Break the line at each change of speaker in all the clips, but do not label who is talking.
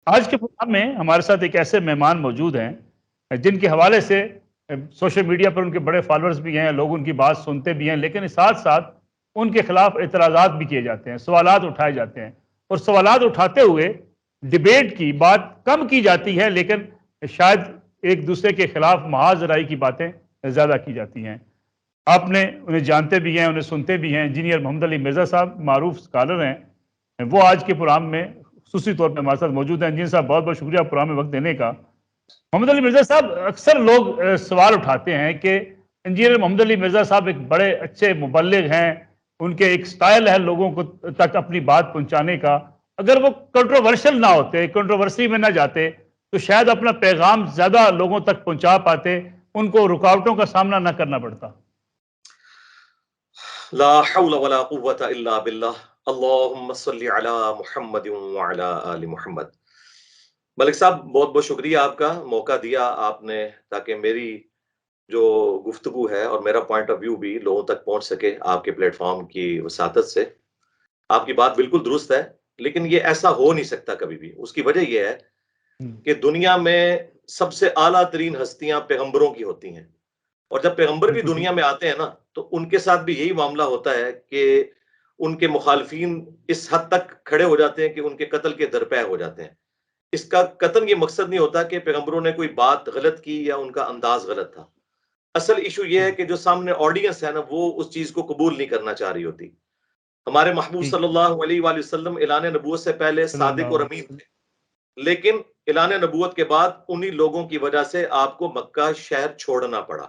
آج کے پروگرام میں ہمارے ساتھ ایک ایسے مہمان موجود ہیں جن کے حوالے سے سوشل میڈیا پر ان کے بڑے فالورز بھی ہیں، لوگ ان کی بات سنتے بھی ہیں، لیکن ساتھ ساتھ ان کے خلاف اعتراضات بھی کیے جاتے ہیں، سوالات اٹھائے جاتے ہیں، اور سوالات اٹھاتے ہوئے ڈیبیٹ کی بات کم کی جاتی ہے، لیکن شاید ایک دوسرے کے خلاف محاذ رائی کی باتیں زیادہ کی جاتی ہیں۔ آپ نے انہیں جانتے بھی ہیں، انہیں سنتے بھی ہیں۔ انجینئر محمد علی مرزا صاحب معروف اسکالر ہیں، وہ آج کے پروگرام میں خصوصی طور پہ ہمارے ساتھ موجود ہیں۔ انجینئر صاحب بہت بہت شکریہ پروگرام میں وقت دینے کا۔ محمد علی مرزا صاحب، اکثر لوگ سوال اٹھاتے ہیں کہ انجینئر محمد علی مرزا صاحب ایک بڑے اچھے مبلغ ہیں، ان کے ایک سٹائل ہے لوگوں کو تک اپنی بات پہنچانے کا، اگر وہ کنٹروورشل نہ ہوتے، کنٹروورسی میں نہ جاتے تو شاید اپنا پیغام زیادہ لوگوں تک پہنچا پاتے، ان کو رکاوٹوں کا سامنا نہ کرنا پڑتا۔
لا حول ولا قوة الا باللہ، اللہم صلی علی محمد وعلی آل محمد۔ ملک صاحب، بہت بہت شکریہ، آپ کا موقع دیا آپ نے تاکہ میری جو گفتگو ہے اور میرا پوائنٹ آف ویو بھی لوگوں تک پہنچ سکے آپ کے پلیٹ فارم کی وساطت سے۔ آپ کی بات بالکل درست ہے، لیکن یہ ایسا ہو نہیں سکتا کبھی بھی۔ اس کی وجہ یہ ہے کہ دنیا میں سب سے اعلیٰ ترین ہستیاں پیغمبروں کی ہوتی ہیں، اور جب پیغمبر بھی دنیا میں آتے ہیں نا تو ان کے ساتھ بھی یہی معاملہ ہوتا ہے کہ ان کے مخالفین اس حد تک کھڑے ہو جاتے ہیں کہ ان کے قتل کے درپے ہو جاتے ہیں۔ اس کا قطعاً یہ مقصد نہیں ہوتا کہ پیغمبروں نے کوئی بات غلط کی یا ان کا انداز غلط تھا۔ اصل ایشو یہ ہے کہ جو سامنے آڈینس ہے نا، وہ اس چیز کو قبول نہیں کرنا چاہ رہی ہوتی۔ ہمارے محبوب صلی اللہ علیہ وآلہ وسلم اعلان نبوت سے پہلے صادق اور امین تھے، لیکن اعلان نبوت کے بعد انہی لوگوں کی وجہ سے آپ کو مکہ شہر چھوڑنا پڑا،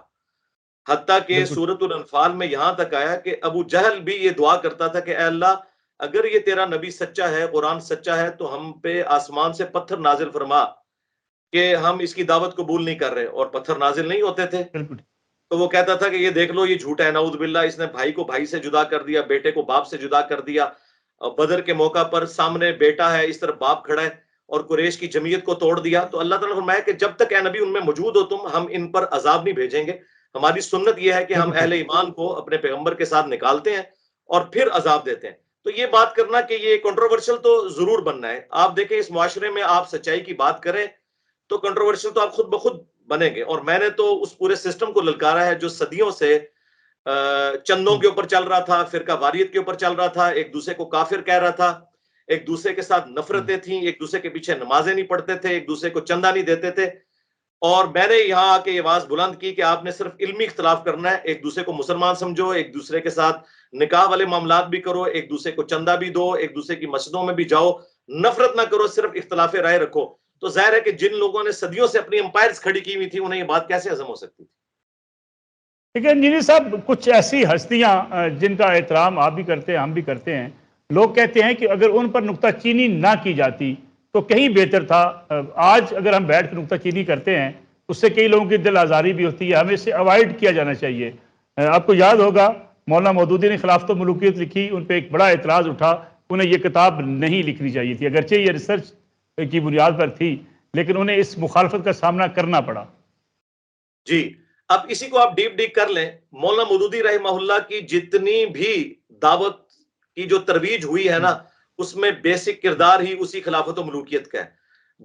حتیٰ کہ سورۃ الانفال میں یہاں تک آیا کہ ابو جہل بھی یہ دعا کرتا تھا کہ اے اللہ، اگر یہ تیرا نبی سچا ہے، قرآن سچا ہے، تو ہم پہ آسمان سے پتھر نازل فرما کہ ہم اس کی دعوت قبول نہیں کر رہے، اور پتھر نازل نہیں ہوتے تھے۔ تو وہ کہتا تھا کہ یہ دیکھ لو، یہ جھوٹا ہے، نعوذ باللہ، اس نے بھائی کو بھائی سے جدا کر دیا، بیٹے کو باپ سے جدا کر دیا۔ بدر کے موقع پر سامنے بیٹا ہے، اس طرف باپ کھڑا ہے، اور قریش کی جمعیت کو توڑ دیا۔ تو اللہ تعالیٰ نے فرمایا کہ جب تک اے نبی ان میں موجود ہو تم، ہم ان پر عذاب نہیں بھیجیں گے۔ ہماری سنت یہ ہے کہ ہم اہل ایمان کو اپنے پیغمبر کے ساتھ نکالتے ہیں اور پھر عذاب دیتے ہیں۔ تو یہ بات کرنا کہ یہ کنٹروورشل تو ضرور بننا ہے۔ آپ دیکھیں اس معاشرے میں آپ سچائی کی بات کریں تو کنٹروورشل تو آپ خود بخود بنیں گے، اور میں نے تو اس پورے سسٹم کو للکارا ہے جو صدیوں سے چندوں کے اوپر چل رہا تھا، فرقہ واریت کے اوپر چل رہا تھا، ایک دوسرے کو کافر کہہ رہا تھا، ایک دوسرے کے ساتھ نفرتیں تھیں، ایک دوسرے کے پیچھے نمازیں نہیں پڑھتے تھے، ایک دوسرے کو چندہ نہیں دیتے تھے۔ اور میں نے یہاں آ کے یہ آواز بلند کی کہ آپ نے صرف علمی اختلاف کرنا ہے، ایک دوسرے کو مسلمان سمجھو، ایک دوسرے کے ساتھ نکاح والے معاملات بھی کرو، ایک دوسرے کو چندہ بھی دو، ایک دوسرے کی مسجدوں میں بھی جاؤ، نفرت نہ کرو، صرف اختلاف رائے رکھو۔ تو ظاہر ہے کہ جن لوگوں نے صدیوں سے اپنی امپائرز کھڑی کی ہوئی تھی، انہیں یہ بات کیسے ہضم ہو سکتی تھی؟
لیکن انجینئر صاحب، کچھ ایسی ہستیاں جن کا احترام آپ بھی کرتے ہیں، ہم بھی کرتے ہیں، لوگ کہتے ہیں کہ اگر ان پر نکتہ چینی نہ کی جاتی تو کہیں بہتر تھا۔ آج اگر ہم بیٹھ کر نکتہ چینی کرتے ہیں، اس سے کئی لوگوں کی دل آزاری بھی ہوتی ہے، ہمیں اسے اوائڈ کیا جانا چاہیے۔ آپ کو یاد ہوگا مولانا مودودی نے خلافت و ملوکیت لکھی، ان پہ ایک بڑا اعتراض اٹھا، انہیں یہ کتاب نہیں لکھنی چاہیے تھی، اگرچہ یہ ریسرچ کی بنیاد پر تھی، لیکن انہیں اس مخالفت کا سامنا کرنا پڑا۔
جی، اب اسی کو آپ ڈیپ کر لیں، مولانا مودودی رحمہ اللہ کی جتنی بھی دعوت کی جو ترویج ہوئی ہے نا، اس میں بیسک کردار ہی اسی خلافت و ملوکیت کا ہے۔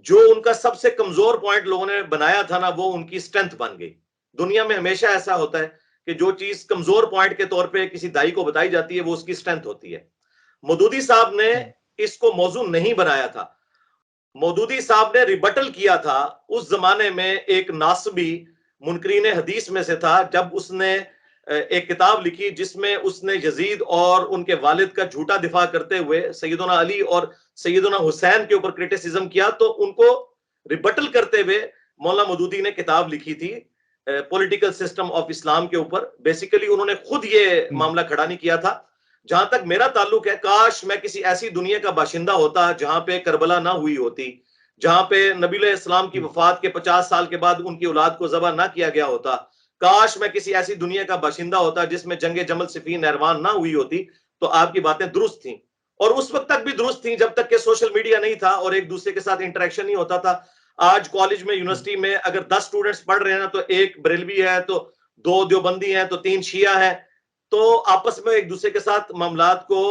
جو ان کا سب سے کمزور پوائنٹ لوگوں نے بنایا تھا نا، وہ ان کی سٹرینتھ بن گئی۔ دنیا میں ہمیشہ ایسا ہوتا ہے کہ جو چیز کمزور پوائنٹ کے طور پہ کسی دائی کو بتائی جاتی ہے، وہ اس کی سٹرینتھ ہوتی ہے۔ مودودی صاحب نے اس کو موضوع نہیں بنایا تھا، مودودی صاحب نے ریبٹل کیا تھا۔ اس زمانے میں ایک ناصبی منکرین حدیث میں سے تھا، جب اس نے ایک کتاب لکھی جس میں اس نے یزید اور ان کے والد کا جھوٹا دفاع کرتے ہوئے سیدنا علی اور سیدنا حسین کے اوپر کرٹیسزم کیا، تو ان کو ریبٹل کرتے ہوئے مولانا مودودی نے کتاب لکھی تھی پولیٹیکل سسٹم آف اسلام کے اوپر۔ بیسیکلی انہوں نے خود یہ معاملہ کھڑا نہیں کیا تھا۔ جہاں تک میرا تعلق ہے، کاش میں کسی ایسی دنیا کا باشندہ ہوتا جہاں پہ کربلا نہ ہوئی ہوتی، جہاں پہ نبی علیہ السلام کی وفات کے 50 سال کے بعد ان کی اولاد کو ذبح نہ کیا گیا ہوتا۔ کاش میں کسی ایسی دنیا کا باشندہ ہوتا جس میں جنگ جمل صفین نہروان نہ ہوئی ہوتی۔ تو آپ کی باتیں درست تھیں، اور اس وقت تک بھی درست تھیں جب تک کہ سوشل میڈیا نہیں تھا اور ایک دوسرے کے ساتھ انٹریکشن نہیں ہوتا تھا۔ آج کالج میں، یونیورسٹی میں اگر 10 اسٹوڈنٹس پڑھ رہے ہیں نا، تو ایک بریلوی ہے، تو 2 دیوبندی ہیں، تو 3 شیعہ ہیں، تو آپس میں ایک دوسرے کے ساتھ معاملات کو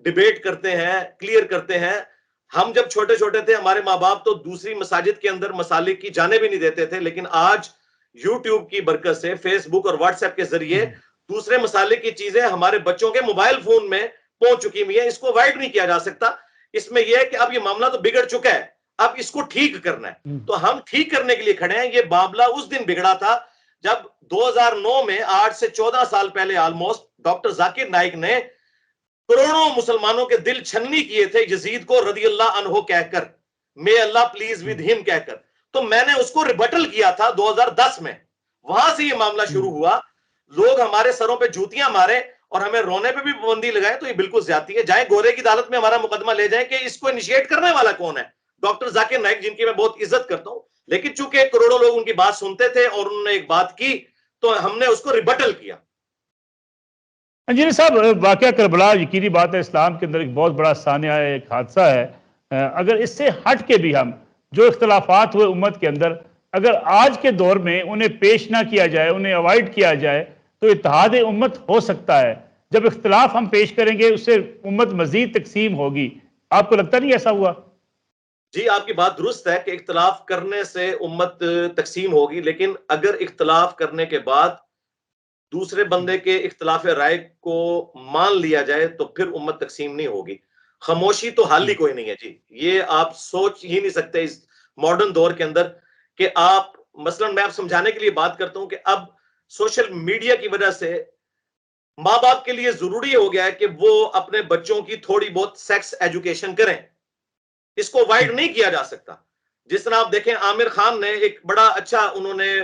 ڈیبیٹ کرتے ہیں، کلیئر کرتے ہیں۔ ہم جب چھوٹے چھوٹے تھے ہمارے ماں باپ تو دوسری مساجد کے اندر مسالے کی جانے بھی نہیں دیتے تھے، لیکن آج یوٹیوب کی برکت سے، فیس بک اور واٹس ایپ کے ذریعے دوسرے مسالے کی چیزیں ہمارے بچوں کے موبائل فون میں پہنچ چکی ہوئی ہیں. اس کو اوائڈ نہیں کیا جا سکتا. اس میں یہ ہے کہ اب یہ معاملہ تو بگڑ چکا ہے، اب اس کو ٹھیک کرنا ہے. تو ہم ٹھیک کرنے کے لیے کھڑے ہیں. یہ معاملہ اس دن بگڑا تھا جب 2009 میں، آج سے 14 سال پہلے آلموسٹ، ڈاکٹر ذاکر نائک نے کروڑوں مسلمانوں کے دل چھننی کیے تھے یزید کو رضی اللہ عنہ کہہ کر، may اللہ پلیز ود ہم کہہ کر. تو میں نے اس کو ریبٹل کیا تھا 2010 میں. وہاں سے یہ معاملہ شروع ہوا. لوگ ہمارے سروں پہ جوتیاں مارے اور ہمیں رونے پہ بھی پابندی لگائے تو یہ بالکل زیادتی ہے. جائیں گورے کی عدالت میں ہمارا مقدمہ لے جائیں کہ اس کو انیشیٹ کرنے والا کون ہے. ڈاکٹر ذاکر نائک، جن کی میں بہت عزت کرتا ہوں، لیکن چونکہ کروڑوں لوگ ان کی بات سنتے تھے اور انہوں نے ایک بات کی تو ہم نے اس کو ریبٹل کیا.
انجینئر صاحب، واقعہ کربلا یقینی بات ہے اسلام کے اندر ایک بہت بڑا سانحہ ہے، ایک حادثہ ہے. اگر اس سے ہٹ کے بھی ہم جو اختلافات ہوئے امت کے اندر، اگر آج کے دور میں انہیں پیش نہ کیا جائے، انہیں اوائڈ کیا جائے تو اتحاد امت ہو سکتا ہے. جب اختلاف ہم پیش کریں گے اس سے امت مزید تقسیم ہوگی. آپ کو لگتا نہیں ایسا ہوا؟
جی، آپ کی بات درست ہے کہ اختلاف کرنے سے امت تقسیم ہوگی، لیکن اگر اختلاف کرنے کے بعد دوسرے بندے کے اختلاف رائے کو مان لیا جائے تو پھر امت تقسیم نہیں ہوگی. خاموشی تو حل ہی کوئی نہیں ہے. جی، یہ آپ سوچ ہی نہیں سکتے اس ماڈرن دور کے اندر کہ آپ مثلا، میں آپ سمجھانے کے لیے بات کرتا ہوں کہ اب سوشل میڈیا کی وجہ سے ماں باپ کے لیے ضروری ہو گیا ہے کہ وہ اپنے بچوں کی تھوڑی بہت سیکس ایجوکیشن کریں. اس کو وائڈ نہیں کیا جا سکتا. جس طرح آپ دیکھیں عامر خان نے ایک بڑا اچھا انہوں نے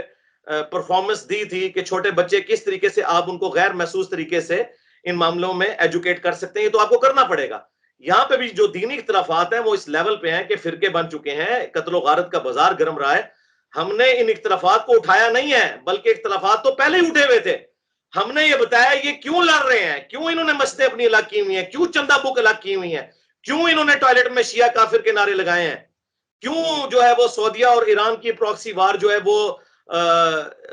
پرفارمنس دی تھی کہ چھوٹے بچے کس طریقے سے آپ ان کو غیر محسوس طریقے سے ان معاملوں میں ایجوکیٹ کر سکتے ہیں. یہ تو آپ کو کرنا پڑے گا. یہاں پہ بھی جو دینی اختلافات ہیں وہ اس لیول پہ ہیں کہ فرقے بن چکے ہیں، قتل و غارت کا بازار گرم رہا ہے. ہم نے ان اختلافات کو اٹھایا نہیں ہے، بلکہ اختلافات تو پہلے ہی اٹھے ہوئے تھے. ہم نے یہ بتایا یہ کیوں لڑ رہے ہیں، کیوں انہوں نے مسجدیں اپنی الگ کی ہوئی ہیں، کیوں چندہ بک الگ کی ہوئی ہیں، کیوں انہوں نے ٹوائلٹ میں شیعہ کافر کے نعرے لگائے ہیں، کیوں جو ہے وہ سعودیہ اور ایران کی پراکسی وار جو ہے وہ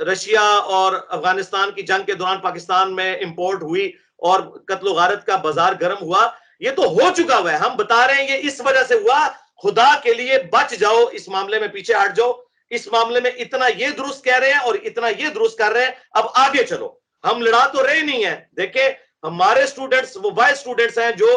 رشیا اور افغانستان کی جنگ کے دوران پاکستان میں امپورٹ ہوئی اور قتل و غارت کا بازار گرم ہوا. یہ تو ہو چکا ہوا ہے. ہم بتا رہے ہیں یہ اس وجہ سے ہوا. خدا کے لیے بچ جاؤ، اس معاملے میں پیچھے ہٹ جاؤ. اس معاملے میں اتنا یہ درست کہہ رہے ہیں اور اتنا یہ درست کر رہے ہیں، اب آگے چلو. ہم لڑا تو رہے نہیں ہیں. دیکھیں ہمارے سٹوڈنٹس وہ وائس سٹوڈنٹس ہیں جو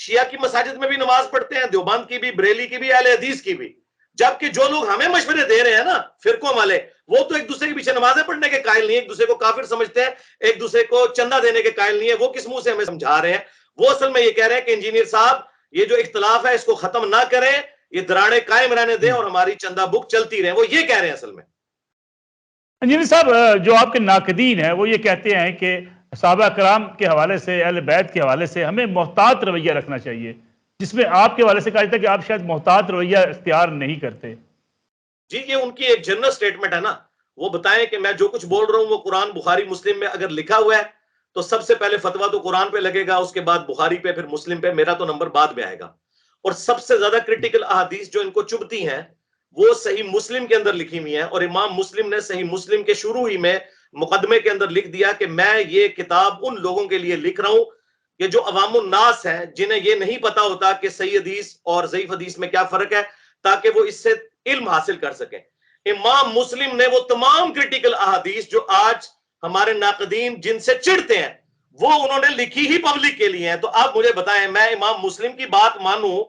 شیعہ کی مساجد میں بھی نماز پڑھتے ہیں، دیوبند کی بھی، بریلی کی بھی، اہل حدیث کی بھی. جبکہ جو لوگ ہمیں مشورے دے رہے ہیں نا فرقوں والے، وہ تو ایک دوسرے کے پیچھے نمازیں پڑھنے کے قائل نہیں ہے، ایک دوسرے کو کافر سمجھتے ہیں، ایک دوسرے کو چندہ دینے کے قائل نہیں ہے. وہ کس منہ سے ہمیں سمجھا رہے ہیں؟ وہ اصل میں یہ کہہ رہے ہیں کہ انجینئر صاحب یہ جو اختلاف ہے اس کو ختم نہ کریں، یہ دراڑیں قائم رہنے دیں اور ہماری چندہ بک چلتی رہے. وہ یہ کہہ رہے ہیں اصل میں.
انجینئر صاحب، جو آپ کے ناقدین ہیں وہ یہ کہتے ہیں کہ صحابہ کرام کے حوالے سے، اہل بیت کے حوالے سے ہمیں محتاط رویہ رکھنا چاہیے، جس میں آپ کے حوالے سے کہا جاتا ہے کہ آپ شاید محتاط رویہ اختیار نہیں کرتے.
جی، یہ ان کی ایک جنرل سٹیٹمنٹ ہے نا. وہ بتائیں کہ میں جو کچھ بول رہا ہوں وہ قرآن بخاری مسلم میں اگر لکھا ہوا ہے تو سب سے پہلے فتویٰ تو قرآن پہ لگے گا، اس کے بعد بخاری پہ، پھر مسلم پہ. میرا تو نمبر بعد میں آئے گا. اور سب سے زیادہ کرٹیکل احادیث جو ان کو چبھتی ہیں وہ صحیح مسلم کے اندر لکھی ہوئی ہیں. اور امام مسلم نے صحیح مسلم کے شروع ہی میں مقدمے کے اندر لکھ دیا کہ میں یہ کتاب ان لوگوں کے لیے لکھ رہا ہوں کہ جو عوام الناس ہیں، جنہیں یہ نہیں پتا ہوتا کہ صحیح حدیث اور ضعیف حدیث میں کیا فرق ہے، تاکہ وہ اس سے علم حاصل کر سکیں. امام مسلم نے وہ تمام کرٹیکل احادیث جو آج ہمارے ناقدین جن سے چڑھتے ہیں وہ انہوں نے لکھی ہی پبلک کے لیے ہیں. تو آپ مجھے بتائیں میں امام مسلم کی بات مانوں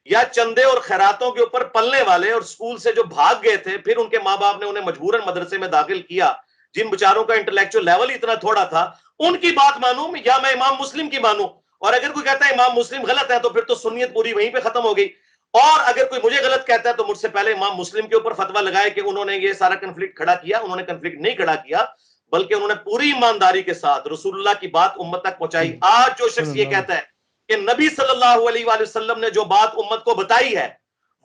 یا چندے اور خیراتوں کے اوپر پلنے والے اور سکول سے جو بھاگ گئے تھے پھر ان کے ماں باپ نے انہیں مجبوراً مدرسے میں داخل کیا، جن بچاروں کا انٹلیکچوئل لیول اتنا تھوڑا تھا، ان کی بات مانوں یا میں امام مسلم کی مانوں؟ اور اگر کوئی کہتا ہے امام مسلم غلط ہے تو پھر تو سنیت پوری وہیں پہ ختم ہو گئی. اور اگر کوئی مجھے غلط کہتا ہے تو مجھ سے پہلے امام مسلم کے اوپر فتویٰ لگائے کہ انہوں نے یہ سارا کنفلکٹ کھڑا کیا. انہوں نے کنفلکٹ نہیں کھڑا کیا، بلکہ انہوں نے پوری ایمانداری کے ساتھ رسول اللہ کی بات امت تک پہنچائی. آج جو شخص یہ کہتا ہے کہ نبی صلی اللہ علیہ وآلہ وسلم نے جو بات امت کو بتائی ہے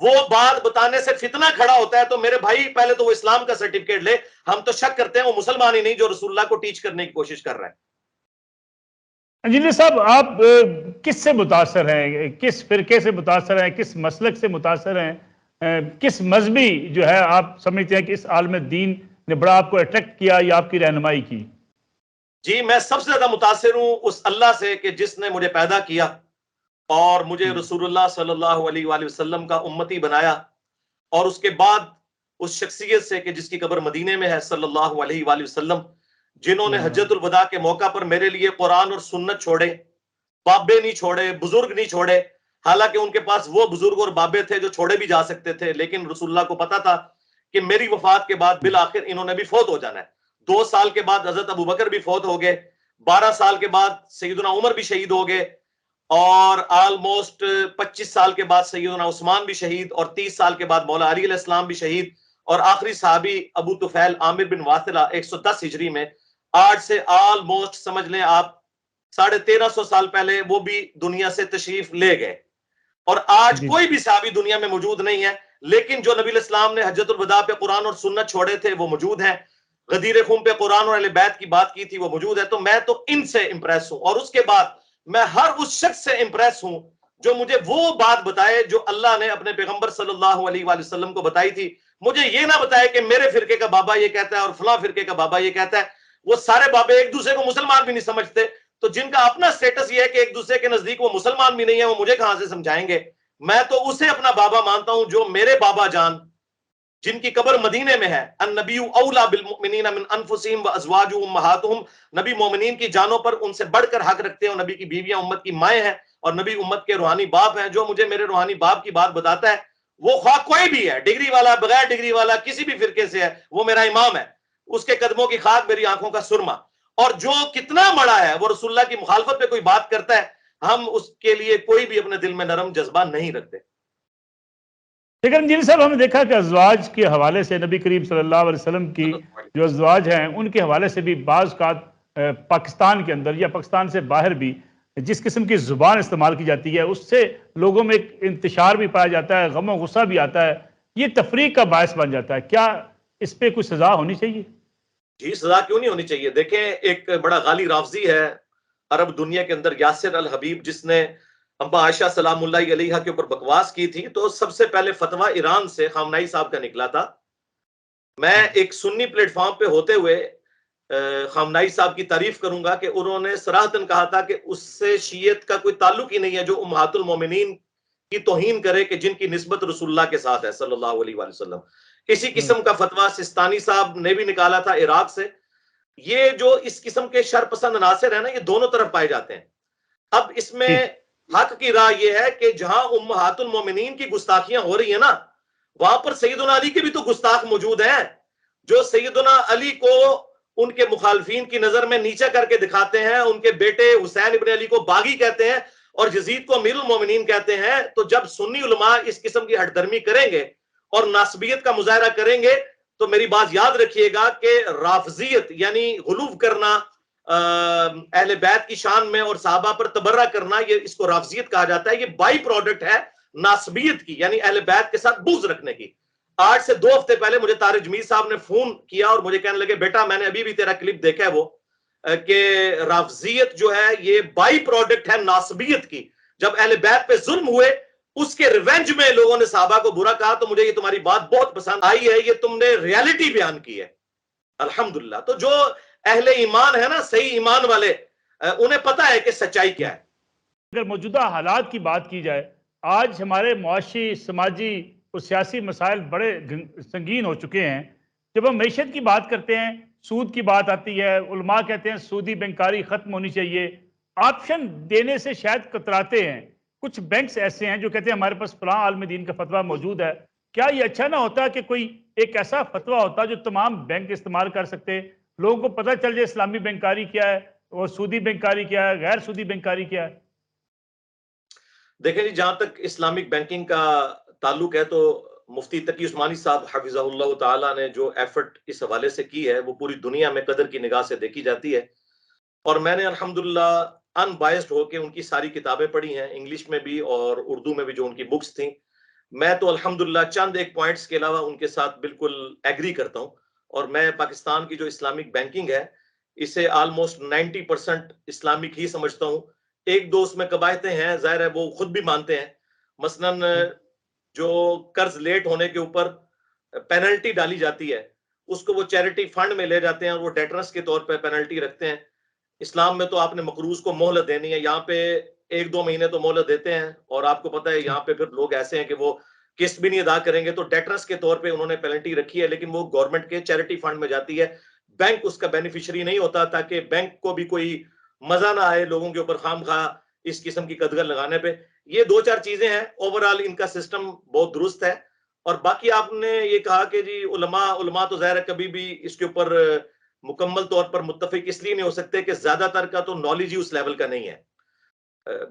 وہ بات بتانے سے فتنہ کھڑا ہوتا ہے، تو میرے بھائی پہلے تو وہ اسلام کا سرٹیفکیٹ لے. ہم تو شک کرتے ہیں وہ مسلمان ہی نہیں جو رسول اللہ کو ٹیچ کرنے کی کوشش کر رہا ہے.
انجینئر صاحب، آپ کس سے متاثر ہیں، کس فرقے سے متاثر ہیں، کس مسلک سے متاثر ہیں، کس مذہبی جو ہے آپ سمجھتے ہیں کہ اس عالم دین نے بڑا آپ کو اٹریکٹ کیا یا آپ کی رہنمائی کی؟
جی، میں سب سے زیادہ متاثر ہوں اس اللہ سے کہ جس نے مجھے پیدا کیا اور مجھے رسول اللہ صلی اللہ علیہ وآلہ وسلم کا امتی بنایا، اور اس کے بعد اس شخصیت سے کہ جس کی قبر مدینے میں ہے صلی اللہ علیہ وآلہ وسلم، جنہوں نے حجت الوداع کے موقع پر میرے لیے قرآن اور سنت چھوڑے، بابے نہیں چھوڑے، بزرگ نہیں چھوڑے، حالانکہ ان کے پاس وہ بزرگ اور بابے تھے جو چھوڑے بھی جا سکتے تھے، لیکن رسول اللہ کو پتا تھا کہ میری وفات کے بعد بالآخر انہوں نے بھی فوت ہو جانا ہے۔ 2 سال کے بعد حضرت ابو بکر بھی فوت ہو گئے، 12 سال کے بعد سیدنا عمر بھی شہید ہو گئے، اور آلموسٹ 25 سال کے بعد سیدنا عثمان بھی شہید، اور 30 سال کے بعد مولا علی علیہ السلام بھی شہید، اور آخری صحابی ابو طفیل عامر بن واثلہ 110 ہجری میں، آج سے آلموسٹ سمجھ لیں آپ 1350 سال پہلے وہ بھی دنیا سے تشریف لے گئے، اور آج کوئی بھی صحابی دنیا میں موجود نہیں ہے، لیکن جو نبی علیہ السلام نے حجت الوداع پہ قرآن اور سنت چھوڑے تھے وہ موجود ہیں، غدیر خون پہ قرآن اور اہل بیت کی بات کی تھی وہ موجود ہے۔ تو میں تو ان سے امپریس ہوں، اور اس کے بعد میں ہر اس شخص سے امپریس ہوں جو مجھے وہ بات بتائے جو اللہ نے اپنے پیغمبر صلی اللہ علیہ وآلہ وسلم کو بتائی تھی۔ مجھے یہ نہ بتائے کہ میرے فرقے کا بابا یہ کہتا ہے اور فلاں فرقے کا بابا یہ کہتا ہے، وہ سارے بابے ایک دوسرے کو مسلمان بھی نہیں سمجھتے، تو جن کا اپنا سٹیٹس یہ ہے کہ ایک دوسرے کے نزدیک وہ مسلمان بھی نہیں ہے، وہ مجھے کہاں سے سمجھائیں گے؟ میں تو اسے اپنا بابا مانتا ہوں جو میرے بابا جان جن کی قبر مدینے میں ہے، النبی اولا بالمؤمنین من انفسہم وازواجہ امہاتہم، نبی مومنین کی جانوں پر ان سے بڑھ کر حق رکھتے ہیں، اور نبی کی بیویاں امت کی مائیں ہیں، اور نبی امت کے روحانی باپ ہیں۔ جو مجھے میرے روحانی باپ کی بات بتاتا ہے وہ خواہ کوئی بھی ہے، ڈگری والا، بغیر ڈگری والا، کسی بھی فرقے سے ہے، وہ میرا امام ہے، اس کے قدموں کی خاک میری آنکھوں کا سرما۔ اور جو کتنا بڑا ہے وہ رسول اللہ کی مخالفت پہ کوئی بات کرتا ہے، ہم اس کے لیے کوئی بھی اپنے دل میں نرم جذبہ نہیں رکھتے۔
لیکن جن صاحب ہم نے دیکھا کہ ازواج کے حوالے سے نبی کریم صلی اللہ علیہ وسلم کی جو ازواج ہیں ان کے حوالے سے بھی بعض اوقات پاکستان کے اندر یا پاکستان سے باہر بھی جس قسم کی زبان استعمال کی جاتی ہے اس سے لوگوں میں ایک انتشار بھی پایا جاتا ہے، غم و غصہ بھی آتا ہے، یہ تفریق کا باعث بن جاتا ہے۔ کیا اس پہ کوئی سزا ہونی چاہیے؟
جی سزا کیوں نہیں ہونی چاہیے؟ دیکھیں ایک بڑا غالی رافضی ہے عرب دنیا کے اندر، یاسر الحبیب، جس نے اما عائشہ سلام اللہ علیہا کے اوپر بکواس کی تھی، تو سب سے پہلے فتویٰ ایران سے خامنائی صاحب کا نکلا تھا۔ میں ایک سنی پلیٹ فارم پہ ہوتے ہوئے خامنائی صاحب کی تعریف کروں گا کہ انہوں نے صراحتاً کہا تھا کہ اس سے شیعت کا کوئی تعلق ہی نہیں ہے جو امہات المومنین کی توہین کرے کہ جن کی نسبت رسول اللہ کے ساتھ ہے صلی اللہ علیہ وآلہ وسلم۔ اسی قسم کا فتویٰ سستانی صاحب نے بھی نکالا تھا عراق سے۔ یہ جو اس قسم کے شر پسند عناصر ہیں نا، یہ دونوں طرف پائے جاتے ہیں۔ اب اس میں حق کی راہ یہ ہے کہ جہاں امہات المومنین کی گستاخیاں ہو رہی ہیں نا، وہاں پر سیدنا علی کے بھی تو گستاخ موجود ہیں، جو سیدنا علی کو ان کے مخالفین کی نظر میں نیچا کر کے دکھاتے ہیں، ان کے بیٹے حسین ابن علی کو باغی کہتے ہیں اور یزید کو امیر المومنین کہتے ہیں۔ تو جب سنی علماء اس قسم کی ہٹ درمی کریں گے اور ناسبیت کا مظاہرہ کریں گے تو میری بات یاد رکھیے گا کہ رافضیت یعنی غلو کرنا اہل بیت کی شان میں اور صحابہ پر تبرہ کرنا، یہ اس کو رافضیت کہا جاتا ہے۔ یہ بائی پروڈکٹ ہے ناسبیت کی، یعنی اہل بیت کے ساتھ بغض رکھنے کی۔ آج سے 2 ہفتے پہلے مجھے طارق جمیل صاحب نے فون کیا اور مجھے کہنے لگے بیٹا میں نے ابھی بھی تیرا کلپ دیکھا ہے وہ کہ رافضیت جو ہے یہ بائی پروڈکٹ ہے ناسبیت کی۔ جب اہل بیت پہ ظلم ہوئے اس کے ریونج میں لوگوں نے صحابہ کو برا کہا، تو مجھے یہ تمہاری بات بہت پسند آئی ہے، یہ تم نے ریالٹی بیان کی ہے الحمدللہ۔ تو جو اہل ایمان ہے نا، صحیح ایمان والے، انہیں پتہ ہے کہ سچائی کیا ہے۔
اگر موجودہ حالات کی بات کی جائے، آج ہمارے معاشی، سماجی اور سیاسی مسائل بڑے سنگین ہو چکے ہیں۔ جب ہم معیشت کی بات کرتے ہیں، سود کی بات آتی ہے، علماء کہتے ہیں سودی بینکاری ختم ہونی چاہیے، آپشن دینے سے شاید کتراتے ہیں۔ کچھ بینکس ایسے ہیں جو کہتے ہیں ہمارے پاس فلاں عالم دین کا فتویٰ موجود ہے۔ کیا یہ اچھا نہ ہوتا کہ کوئی ایک ایسا فتویٰ ہوتا جو تمام بینک استعمال کر سکتے، لوگوں کو پتہ چل جائے اسلامی بینکاری کیا ہے اور سودی بینکاری کیا ہے، غیر سودی بینکاری کیا ہے؟
دیکھیں جی، جہاں تک اسلامک بینکنگ کا تعلق ہے تو مفتی تقی عثمانی صاحب حفظہ اللہ تعالیٰ نے جو ایفرٹ اس حوالے سے کی ہے وہ پوری دنیا میں قدر کی نگاہ سے دیکھی جاتی ہے، اور میں نے الحمدللہ ان بائسڈ ہو کے ان کی ساری کتابیں پڑھی ہیں، انگلش میں بھی اور اردو میں بھی جو ان کی بکس تھیں۔ میں تو الحمدللہ چند ایک پوائنٹس کے علاوہ ان کے ساتھ بالکل ایگری کرتا ہوں، اور میں پاکستان کی جو اسلامک بینکنگ ہے اسے آلموسٹ 90% اسلامک ہی سمجھتا ہوں۔ ایک دو اس میں قباحتیں ہیں، ظاہر ہے وہ خود بھی مانتے ہیں، مثلاً جو قرض لیٹ ہونے کے اوپر پینلٹی ڈالی جاتی ہے اس کو وہ چیریٹی فنڈ میں لے جاتے ہیں اور وہ ڈیٹرنس کے طور پہ پینلٹی رکھتے ہیں۔ اسلام میں تو آپ نے مقروض کو مہلت دینی ہے، یہاں پہ ایک دو مہینے تو مہلت دیتے ہیں، اور آپ کو پتا ہے یہاں پہ پھر لوگ ایسے ہیں کہ وہ قسط بھی نہیں ادا کریں گے، تو ڈیٹرس کے طور پہ انہوں نے پینلٹی رکھی ہے، لیکن وہ گورنمنٹ کے چیریٹی فنڈ میں جاتی ہے، بینک اس کا بینیفیشری نہیں ہوتا، تاکہ بینک کو بھی کوئی مزہ نہ آئے لوگوں کے اوپر خام خواہ اس قسم کی قدغن لگانے پہ۔ یہ دو چار چیزیں ہیں، اوورال ان کا سسٹم بہت درست ہے۔ اور باقی آپ نے یہ کہا کہ جی علماء تو ظاہر ہے کبھی بھی اس کے اوپر مکمل طور پر متفق اس لیے نہیں ہو سکتے کہ زیادہ تر کا تو نالج ہی اس لیول کا نہیں ہے۔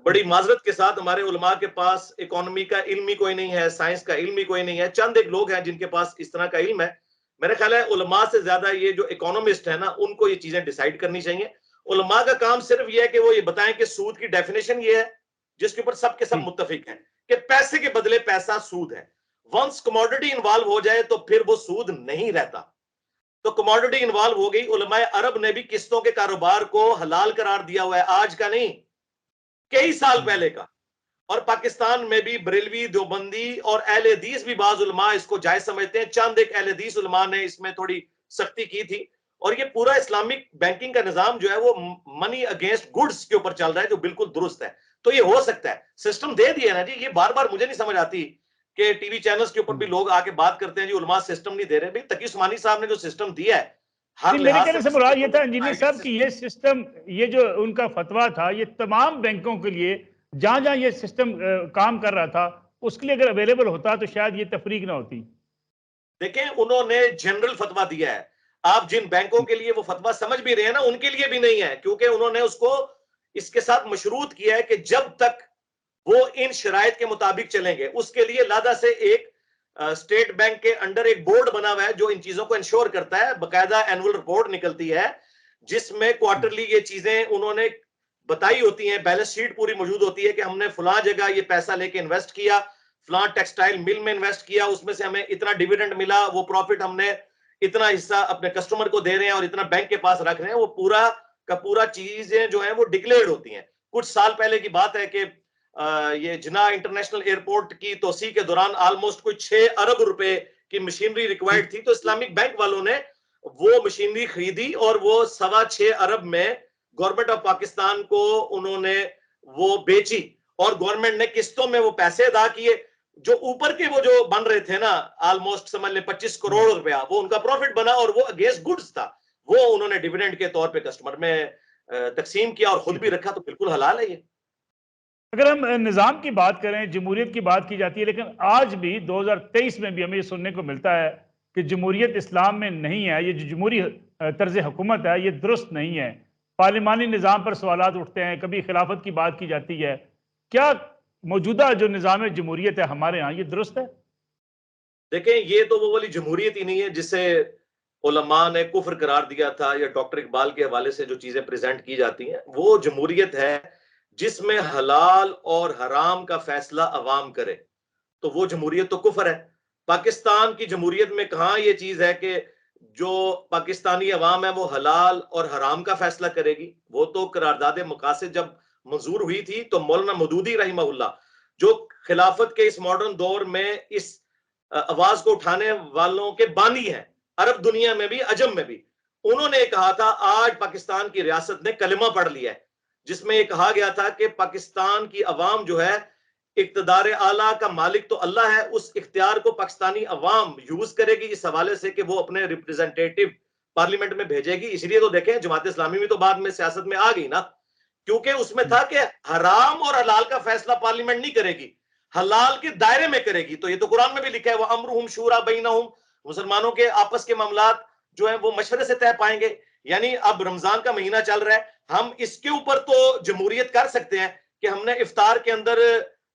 بڑی معذرت کے ساتھ ہمارے علماء کے پاس اکانومی کا علم ہی کوئی نہیں ہے، سائنس کا علم ہی کوئی نہیں ہے، چند ایک لوگ ہیں جن کے پاس اس طرح کا علم ہے۔ میرا خیال ہے علماء سے زیادہ یہ جو اکانومسٹ ہے نا، ان کو یہ چیزیں ڈیسائیڈ کرنی چاہیے۔ علماء کا کام صرف یہ ہے کہ وہ یہ بتائیں کہ سود کی ڈیفینیشن یہ ہے، جس کے اوپر سب کے سب متفق ہیں کہ پیسے کے بدلے پیسہ سود ہے۔ ونس کموڈٹی انوالو ہو جائے تو پھر وہ سود نہیں رہتا۔ تو کموڈٹی انوالو ہو گئی، علماء عرب نے بھی قسطوں کے کاروبار کو حلال قرار دیا ہوا ہے، آج کا نہیں، کئی سال پہلے کا۔ اور پاکستان میں بھی بریلوی، دیوبندی اور اہل حدیث بھی بعض علماء اس کو جائز سمجھتے ہیں، چند ایک اہل حدیث علماء نے اس میں تھوڑی سختی کی تھی۔ اور یہ پورا اسلامک بینکنگ کا نظام جو ہے وہ منی اگینسٹ گڈز کے اوپر چل رہا ہے، جو بالکل درست ہے۔ تو یہ ہو سکتا ہے، سسٹم دے دیا نا جی۔ یہ بار بار مجھے نہیں سمجھ آتی کہ ٹی وی چینلز کے اوپر بھی لوگ آ کے بات کرتے ہیں جی علماء سسٹم نہیں دے رہے۔ بھائی تقی عثمانی صاحب نے جو سسٹم دیا ہے ہر
نہیں، میرے
لحاظ
کہنے سے مراد یہ تھا انجینئر
سے
صاحب کہ یہ سسٹم، یہ جو ان کا فتویٰ تھا، یہ تمام بینکوں کے لیے جہاں جہاں یہ سسٹم کام کر رہا تھا اس کے لیے اگر اویلیبل ہوتا تو شاید یہ تفریق نہ ہوتی۔
دیکھیں انہوں نے جنرل فتویٰ دیا ہے، آپ جن بینکوں کے لیے وہ فتویٰ سمجھ بھی رہے ہیں نا، ان کے لیے بھی نہیں ہے، کیونکہ انہوں نے اس کو اس کے ساتھ مشروط کیا ہے کہ جب تک وہ ان شرائط کے مطابق چلیں گے، اس کے لیے لادہ سے ایک اسٹیٹ بینک کے انڈر ایک بورڈ بنا ہوا ہے جو ان چیزوں کو انشور کرتا ہے، باقاعدہ اینول رپورٹ نکلتی ہے جس میں کوارٹرلی یہ چیزیں انہوں نے بتائی ہوتی ہیں، بیلنس شیٹ پوری موجود ہوتی ہے کہ ہم نے فلاں جگہ یہ پیسہ لے کے انویسٹ کیا، فلاں ٹیکسٹائل مل میں انویسٹ کیا، اس میں سے ہمیں اتنا ڈیویڈنڈ ملا، وہ پروفٹ ہم نے اتنا حصہ اپنے کسٹمر کو دے رہے ہیں اور اتنا بینک کے پاس رکھ رہے ہیں، وہ پورا کا پورا چیزیں جو ہیں وہ ڈکلیئرڈ ہوتی ہیں۔ کچھ سال پہلے کی بات ہے کہ یہ جناح انٹرنیشنل ایئرپورٹ کی توسیع کے دوران آلموسٹ کوئی 6 ارب روپے کی مشینری ریکوائرڈ تھی، تو اسلامک بینک والوں نے وہ مشینری خریدی اور وہ 6.25 ارب میں گورنمنٹ آف پاکستان کو انہوں نے وہ بیچی، اور گورنمنٹ نے قسطوں میں وہ پیسے ادا کیے، جو اوپر کے وہ جو بن رہے تھے نا آلموسٹ سمجھ لیں 25 کروڑ روپیہ، وہ ان کا پروفٹ بنا اور وہ اگینسٹ گڈز تھا، وہ انہوں نے ڈیویڈنڈ کے طور پہ کسٹمر میں تقسیم کیا اور خود بھی رکھا، تو بالکل حلال ہے یہ۔
اگر ہم نظام کی بات کریں، جمہوریت کی بات کی جاتی ہے، لیکن آج بھی 2023 میں بھی ہمیں یہ سننے کو ملتا ہے کہ جمہوریت اسلام میں نہیں ہے، یہ جو جمہوری طرز حکومت ہے یہ درست نہیں ہے، پارلیمانی نظام پر سوالات اٹھتے ہیں، کبھی خلافت کی بات کی جاتی ہے۔ کیا موجودہ جو نظام جمہوریت ہے ہمارے ہاں یہ درست ہے؟
دیکھیں یہ تو وہ والی جمہوریت ہی نہیں ہے جسے علماء نے کفر قرار دیا تھا، یا ڈاکٹر اقبال کے حوالے سے جو چیزیں پریزنٹ کی جاتی ہیں، وہ جمہوریت ہے جس میں حلال اور حرام کا فیصلہ عوام کرے، تو وہ جمہوریت تو کفر ہے۔ پاکستان کی جمہوریت میں کہاں یہ چیز ہے کہ جو پاکستانی عوام ہے وہ حلال اور حرام کا فیصلہ کرے گی؟ وہ تو قرارداد مقاصد جب منظور ہوئی تھی تو مولانا مودودی رحمہ اللہ، جو خلافت کے اس ماڈرن دور میں اس آواز کو اٹھانے والوں کے بانی ہیں، عرب دنیا میں بھی عجم میں بھی، انہوں نے کہا تھا آج پاکستان کی ریاست نے کلمہ پڑھ لیا ہے، جس میں یہ کہا گیا تھا کہ پاکستان کی عوام جو ہے اقتدار اعلیٰ کا مالک تو اللہ ہے، اس اختیار کو پاکستانی عوام یوز کرے گی اس حوالے سے کہ وہ اپنے ریپریزنٹیٹیو پارلیمنٹ میں بھیجے گی۔ اس لیے تو دیکھیں جماعت اسلامی بھی تو بعد میں سیاست میں آ گئی نا، کیونکہ اس میں تھا کہ حرام اور حلال کا فیصلہ پارلیمنٹ نہیں کرے گی، حلال کے دائرے میں کرے گی۔ تو یہ تو قرآن میں بھی لکھا ہے وَأَمْرُهُمْ شُورَىٰ بَيْنَهُمْ، مسلمانوں کے آپس کے معاملات جو ہیں وہ مشورے سے طے پائیں گے۔ یعنی اب رمضان کا مہینہ چل رہا ہے، ہم اس کے اوپر تو جمہوریت کر سکتے ہیں کہ ہم نے افطار کے اندر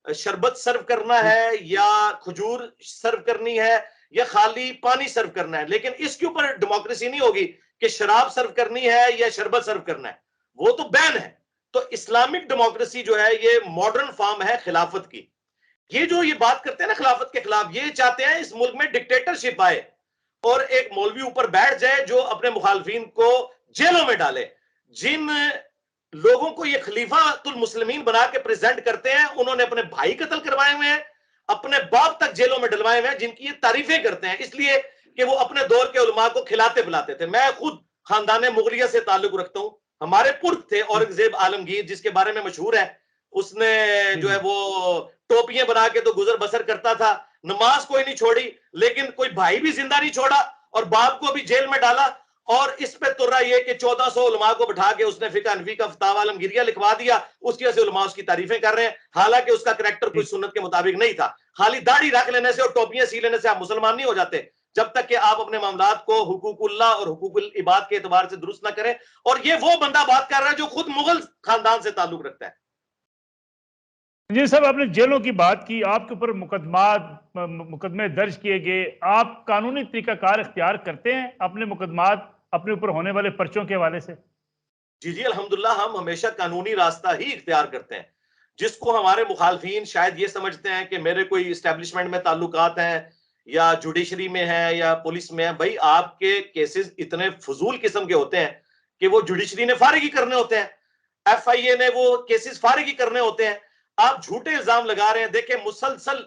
شربت سرو کرنا ہے یا کھجور سرو کرنی ہے یا خالی پانی سرو کرنا ہے، لیکن اس کے اوپر ڈیموکریسی نہیں ہوگی کہ شراب سرو کرنی ہے یا شربت سرو کرنا ہے، وہ تو بین ہے۔ تو اسلامک ڈیموکریسی جو ہے یہ ماڈرن فارم ہے خلافت کی۔ یہ جو یہ بات کرتے ہیں نا خلافت کے خلاف، یہ چاہتے ہیں اس ملک میں ڈکٹیٹرشپ آئے اور ایک مولوی اوپر بیٹھ جائے جو اپنے مخالفین کو جیلوں میں ڈالے۔ جن لوگوں کو یہ خلیفۃ المسلمین بنا کے پریزنٹ کرتے ہیں، انہوں نے اپنے بھائی قتل کروائے ہوئے ہیں، اپنے باپ تک جیلوں میں ڈلوائے ہوئے ہیں، جن کی یہ تعریفیں کرتے ہیں اس لیے کہ وہ اپنے دور کے علماء کو کھلاتے پلاتے تھے۔ میں خود خاندان مغلیہ سے تعلق رکھتا ہوں، ہمارے پرخ تھے اورنگزیب عالمگیر جس کے بارے میں مشہور ہے، اس نے جو ہے وہ ٹوپیاں بنا کے تو گزر بسر کرتا تھا، نماز کوئی نہیں چھوڑی، لیکن کوئی بھائی بھی زندہ نہیں چھوڑا اور باپ کو بھی جیل میں ڈالا، اور اس پہ تر رہا یہ کہ 1400 علماء کو بٹھا کے اس نے فقہ حنفی کا فتاوی عالمگیریہ لکھوا دیا، اس کی وجہ سے علماء اس کی تعریفیں کر رہے ہیں، حالانکہ اس کا کریکٹر کوئی سنت کے مطابق نہیں تھا. خالی داڑھی رکھ لینے سے اور ٹوپیاں سی لینے سے آپ مسلمان نہیں ہو جاتے جب تک کہ آپ اپنے معاملات کو حقوق اللہ اور حقوق العباد کے اعتبار سے درست نہ کریں. اور یہ وہ بندہ بات کر رہا ہے جو خود مغل خاندان سے تعلق رکھتا ہے.
جی صاحب، آپ نے جیلوں کی بات کی، آپ کے اوپر مقدمے درج کیے گئے، آپ قانونی طریقہ کار اختیار کرتے ہیں اپنے مقدمات اپنے اوپر ہونے والے پرچوں کے حوالے سے؟
جی جی الحمدللہ ہم ہمیشہ قانونی راستہ ہی اختیار کرتے ہیں. جس کو ہمارے مخالفین شاید یہ سمجھتے ہیں کہ میرے کوئی اسٹیبلشمنٹ میں تعلقات ہیں یا جوڈیشری میں ہے یا پولیس میں ہے، بھائی آپ کے کیسز اتنے فضول قسم کے ہوتے ہیں کہ وہ جوڈیشری نے فارغ ہی کرنے ہوتے ہیں، ایف آئی اے نے وہ کیسز فارغ ہی کرنے ہوتے ہیں. آپ جھوٹے الزام لگا رہے ہیں. دیکھیں مسلسل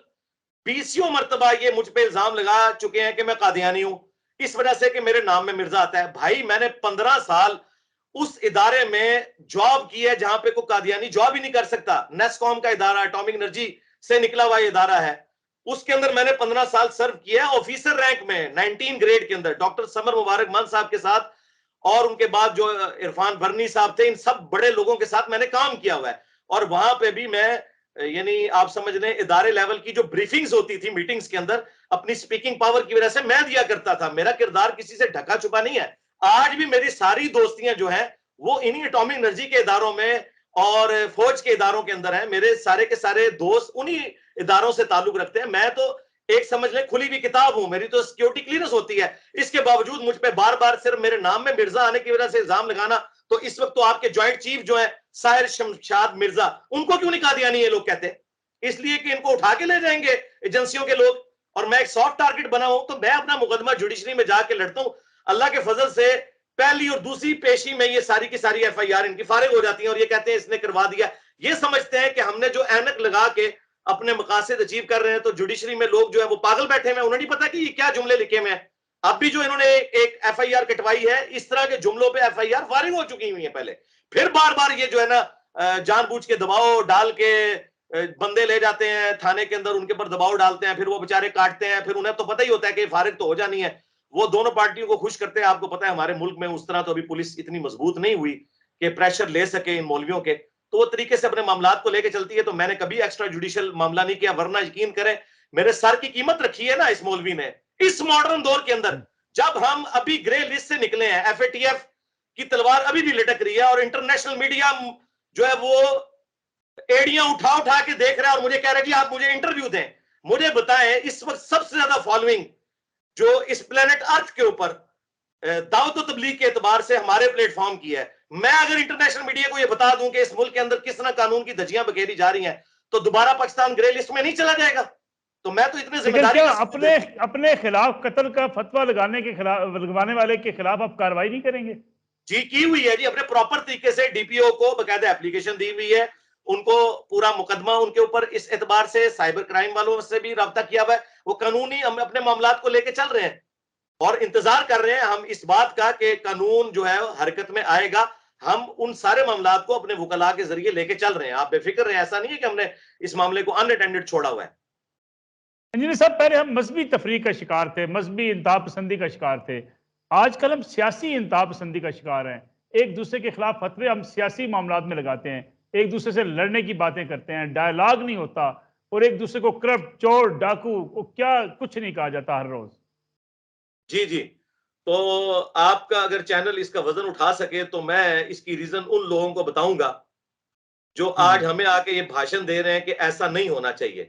20 مرتبہ یہ مجھ پہ الزام لگا چکے ہیں کہ میں قادیانی ہوں، اس وجہ سے کہ میرے نام میں مرزا آتا ہے. بھائی میں نے 15 سال اس ادارے میں جاب کی ہے جہاں پہ کوئی قادیانی جاب ہی نہیں کر سکتا. نیس کام کا ادارہ، اٹامک انرجی سے نکلا ہوا یہ ادارہ ہے، اس کے اندر میں نے 15 سال سرو کیا ہے آفیسر رینک میں 19 گریڈ کے اندر ڈاکٹر سمر مبارک مان صاحب کے ساتھ، اور ان کے بعد جو عرفان برنی صاحب تھے، ان سب بڑے لوگوں کے ساتھ میں نے کام کیا ہوا ہے. اور وہاں پہ بھی میں یعنی آپ سمجھ لیں ادارے لیول کی جو بریفنگز ہوتی تھی میٹنگز کے اندر، اپنی سپیکنگ پاور کی وجہ سے میں دیا کرتا تھا. میرا کردار کسی سے ڈھکا چھپا نہیں ہے. آج بھی میری ساری دوستیاں جو ہیں وہ انہی اٹامک انرجی کے اداروں میں اور فوج کے اداروں کے اندر ہیں. میرے سارے کے سارے دوست انہی اداروں سے تعلق رکھتے ہیں. میں تو ایک سمجھ لیں کھلی ہوئی کتاب ہوں، میری تو سیکیورٹی کلیئرنس ہوتی ہے. اس کے باوجود مجھ پہ بار بار صرف میرے نام میں مرزا آنے کی وجہ سے الزام لگانا. تو اس وقت تو آپ کے جوائنٹ چیف جو ہیں ساحر شمشاد مرزا، ان کو کیوں نہیں قادیانی یہ لوگ کہتے؟ اس لیے کہ ان کو اٹھا کے لے جائیں گے ایجنسیوں کے لوگ، اور میں ایک سافٹ ٹارگٹ بنا ہوں. تو میں اپنا مقدمہ جوڈیشری میں جا کے لڑتا ہوں. اللہ کے فضل سے پہلی اور دوسری پیشی میں یہ ساری کی ساری ایف آئی آر ان کی فارغ ہو جاتی ہیں، اور یہ کہتے ہیں اس نے کروا دیا. یہ سمجھتے ہیں کہ ہم نے جو اینک لگا کے اپنے مقاصد اچیو کر رہے ہیں، تو جوڈیشری میں لوگ جو ہے وہ پاگل بیٹھے ہوئے ہیں، انہیں نہیں پتا کہ یہ کیا جملے لکھے ہوئے ہیں. اب بھی جو انہوں نے ایک ایف آئی آر کٹوائی ہے، اس طرح کے جملوں پہ ایف آئی آر فارغ ہو چکی ہوئی ہیں پہلے. پھر بار بار یہ جو ہے نا جان بوجھ کے دباؤ ڈال کے بندے لے جاتے ہیں تھانے کے اندر، ان کے پر دباؤ ڈالتے ہیں، پھر وہ بےچارے کاٹتے ہیں، پھر انہیں تو پتہ ہی ہوتا ہے کہ فارغ تو ہو جانی ہے. وہ دونوں پارٹیوں کو خوش کرتے ہیں. آپ کو پتہ ہے ہمارے ملک میں اس طرح تو ابھی پولیس اتنی مضبوط نہیں ہوئی کہ پریشر لے سکے ان مولویوں کے، تو وہ طریقے سے اپنے معاملات کو لے کے چلتی ہے. تو میں نے کبھی ایکسٹرا جوڈیشل معاملہ نہیں کیا، ورنہ یقین کریں میرے سر کی قیمت رکھی ہے نا اس مولوی نے. اس ماڈرن دور کے اندر جب ہم ابھی گرے لسٹ سے نکلے ہیں، ایف اے ٹی ایف کی تلوار ابھی بھی لٹک رہی ہے، اور انٹرنیشنل میڈیا جو ہے وہ ایڑیاں اٹھا اٹھا کے دیکھ رہا ہے اور مجھے کہہ رہا ہے جی آپ مجھے انٹرویو دیں. مجھے بتائیں اس وقت سب سے زیادہ فالوئنگ جو اس پلانٹ ارتھ کے اوپر دعوت و تبلیغ کے اعتبار سے ہمارے پلیٹ فارم کی ہے، میں اگر انٹرنیشنل میڈیا کو یہ بتا دوں کہ اس ملک کے اندر کس طرح قانون کی دھجیاں بکھیری جا رہی ہیں، تو دوبارہ پاکستان گرے لسٹ میں نہیں چلا جائے گا. تو میں تو اتنے ذمہ
لیکن
داری
کیا
کا سمجھ
اپنے خلاف قتل کا فتویٰ لگوانے والے کے خلاف آپ کارروائی نہیں کریں گے؟
جی کی ہوئی ہے جی، اپنے پراپر طریقے سے ڈی پی او کو باقاعدہ اپلیکیشن دی ہوئی ہے، ان کو پورا مقدمہ ان کے اوپر اس اعتبار سے سائبر کرائم والوں سے بھی رابطہ کیا ہوا ہے. وہ قانونی ہم اپنے معاملات کو لے کے چل رہے ہیں اور انتظار کر رہے ہیں ہم اس بات کا کہ قانون جو ہے حرکت میں آئے گا. ہم ان سارے معاملات کو اپنے وکلاء کے ذریعے لے کے چل رہے ہیں، آپ بے فکر رہیں. ایسا نہیں ہے کہ ہم نے اس معاملے کو ان اٹینڈڈ چھوڑا ہوا ہے.
انجینئر صاحب، پہلے ہم مذہبی تفریق کا شکار تھے، مذہبی انتہا پسندی کا شکار تھے. آج کل ہم سیاسی انتہا پسندی کا شکار ہیں. ایک دوسرے کے خلاف فتوے ہم سیاسی معاملات میں لگاتے ہیں، ایک دوسرے سے لڑنے کی باتیں کرتے ہیں، ڈائلاگ نہیں ہوتا، اور ایک دوسرے کو کرپٹ، چور، ڈاکو کو کیا کچھ نہیں کہا جاتا ہر روز.
جی جی تو آپ کا اگر چینل اس کا وزن اٹھا سکے تو میں اس کی ریزن ان لوگوں کو بتاؤں گا جو
جی جی
آج ہمیں آ کے یہ بھاشن دے رہے ہیں کہ ایسا نہیں ہونا چاہیے.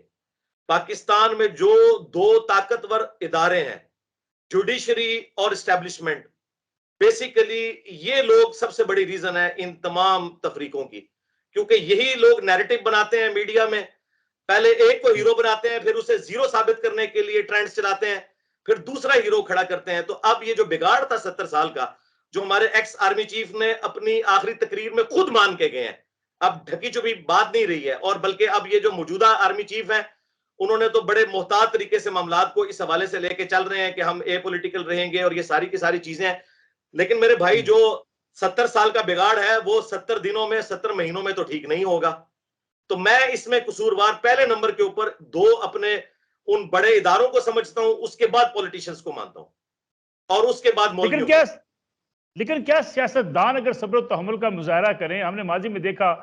پاکستان میں جو دو طاقتور ادارے ہیں، جوڈیشری اور اسٹیبلشمنٹ، بیسیکلی یہ لوگ سب سے بڑی ریزن ہے ان تمام تفریقوں کی. کیونکہ یہی لوگ نیریٹو بناتے ہیں میڈیا میں، پہلے ایک کو ہیرو بناتے ہیں، پھر اسے زیرو ثابت کرنے کے لیے ٹرینڈز چلاتے ہیں، پھر دوسرا ہیرو کھڑا کرتے ہیں. تو اب یہ جو بگاڑ تھا 70 سال کا، جو ہمارے ایکس آرمی چیف نے اپنی آخری تقریر میں خود مان کے گئے ہیں، اب ڈھکی چھپی بات نہیں رہی ہے. اور بلکہ اب یہ جو موجودہ آرمی چیف ہیں، انہوں نے تو بڑے محتاط طریقے سے معاملات کو اس حوالے سے لے کے چل رہے ہیں کہ ہم اے پولیٹیکل رہیں گے اور یہ ساری کی ساری چیزیں ہیں. لیکن میرے بھائی جو 70 سال کا بگاڑ ہے وہ 70 دنوں میں 70 مہینوں میں تو ٹھیک نہیں ہوگا. تو میں اس میں قصوروار پہلے نمبر کے اوپر دو اپنے ان بڑے اداروں کو سمجھتا ہوں، اس کے بعد پولیٹیشنز کو مانتا ہوں، اور اس کے بعد مولویوں کو۔
لیکن کیا سیاستدان اگر صبر و تحمل کا مظاہرہ کریں؟ ہم نے ماضی میں دیکھا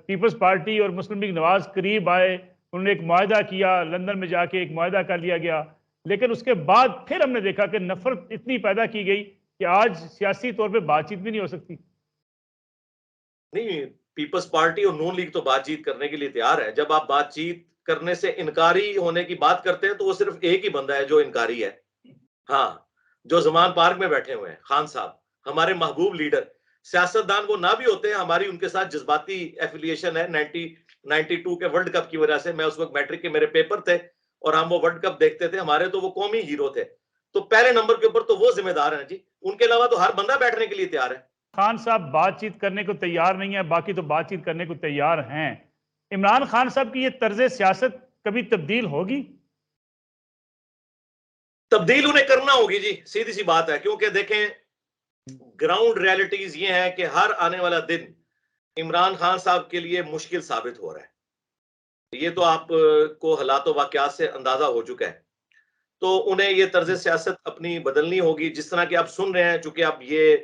پیپلز پارٹی اور مسلم لیگ نواز قریب آئے، انہوں نے ایک معاہدہ کیا، لندن میں جا کے ایک معاہدہ کر لیا گیا، لیکن اس کے بعد پھر ہم نے دیکھا کہ نفرت اتنی پیدا کی گئی کہ آج سیاسی طور پہ بات چیت بھی نہیں ہو سکتی۔
نہیں، پیپلز پارٹی اور نون لیگ تو بات چیت کرنے کے لیے تیار ہے۔ جب آپ بات چیت کرنے سے انکاری ہونے کی بات کرتے ہیں تو وہ صرف ایک ہی بندہ ہے جو انکاری ہے، ہاں، جو زمان پارک میں بیٹھے ہوئے ہیں، خان صاحب، ہمارے محبوب لیڈر۔ سیاستدان وہ نہ بھی ہوتے ہیں، ہماری ان کے ساتھ جذباتی ایفیلیشن ہے 92 کے ورلڈ کپ کی وجہ سے۔ میں اس وقت میٹرک کے میرے پیپر تھے اور ہم وہ ورلڈ کپ دیکھتے تھے، ہمارے تو وہ قومی ہیرو تھے، تو پہلے نمبر کے اوپر تو وہ ذمہ دار ہیں جی، ان کے علاوہ تو ہر بندہ بیٹھنے کے لیے تیار ہے۔
خان صاحب بات چیت کرنے کو تیار نہیں ہے، باقی تو بات چیت کرنے کو تیار ہیں۔ عمران خان صاحب کی یہ طرز سیاست کبھی تبدیل ہوگی؟
تبدیل انہیں کرنا ہوگی جی، سیدھی سی بات ہے، کیونکہ دیکھیں گراؤنڈ ریالٹیز یہ ہیں کہ ہر آنے والا دن عمران خان صاحب کے لیے مشکل ثابت ہو رہا ہے، یہ تو آپ کو حالات و واقعات سے اندازہ ہو چکا ہے۔ تو انہیں یہ طرز سیاست اپنی بدلنی ہوگی، جس طرح کہ آپ سن رہے ہیں، چونکہ اب یہ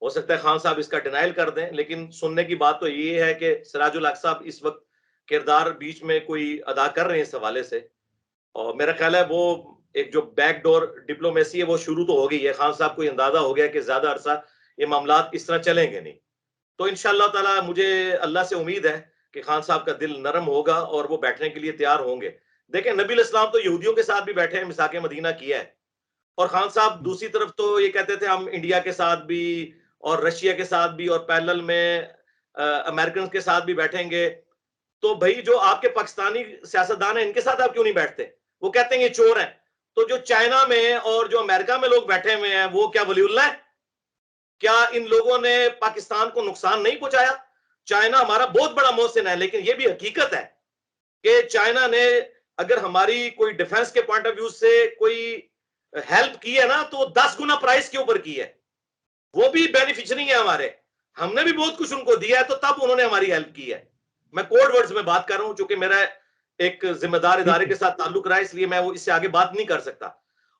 ہو سکتا ہے خان صاحب اس کا ڈینائل کر دیں، لیکن سننے کی بات تو یہ ہے کہ سراج الحق صاحب اس وقت کردار بیچ میں کوئی ادا کر رہے ہیں اس حوالے سے، اور میرا خیال ہے وہ ایک جو بیک ڈور ڈپلومیسی ہے وہ شروع تو ہو گئی ہے۔ خان صاحب کو اندازہ ہو گیا کہ زیادہ عرصہ یہ معاملات اس طرح چلیں گے نہیں، تو انشاءاللہ تعالی مجھے اللہ سے امید ہے کہ خان صاحب کا دل نرم ہوگا اور وہ بیٹھنے کے لیے تیار ہوں گے۔ دیکھیں نبی الاسلام تو یہودیوں کے ساتھ بھی بیٹھے ہیں، مساق مدینہ کیا ہے، اور خان صاحب دوسری طرف تو یہ کہتے تھے ہم انڈیا کے ساتھ بھی اور رشیا کے ساتھ بھی اور پیرلل میں امریکنز کے ساتھ بھی بیٹھیں گے۔ تو بھائی جو آپ کے پاکستانی سیاستدان ہیں ان کے ساتھ آپ کیوں نہیں بیٹھتے؟ وہ کہتے ہیں یہ چور ہیں۔ تو جو چائنا میں اور جو امریکہ میں لوگ بیٹھے ہوئے ہیں وہ کیا ولی اللہ ہے؟ کیا ان لوگوں نے پاکستان کو نقصان نہیں پہنچایا؟ چائنا ہمارا بہت بڑا محسن ہے، لیکن یہ بھی حقیقت ہے کہ چائنا نے اگر ہماری کوئی ڈیفنس کے پوائنٹ آف ویو سے کوئی ہیلپ کی ہے نا تو 10 گنا پرائز کے اوپر کی ہے، وہ بھی بینیفیشری ہیں ہمارے، ہم نے بھی بہت کچھ ان کو دیا ہے تو تب انہوں نے ہماری ہیلپ کی ہے۔ میں کوڈ ورڈز میں بات کر رہا ہوں چونکہ میرا ایک ذمہ دار ادارے کے ساتھ تعلق رہا ہے، اس لیے میں وہ اس سے آگے بات نہیں کر سکتا۔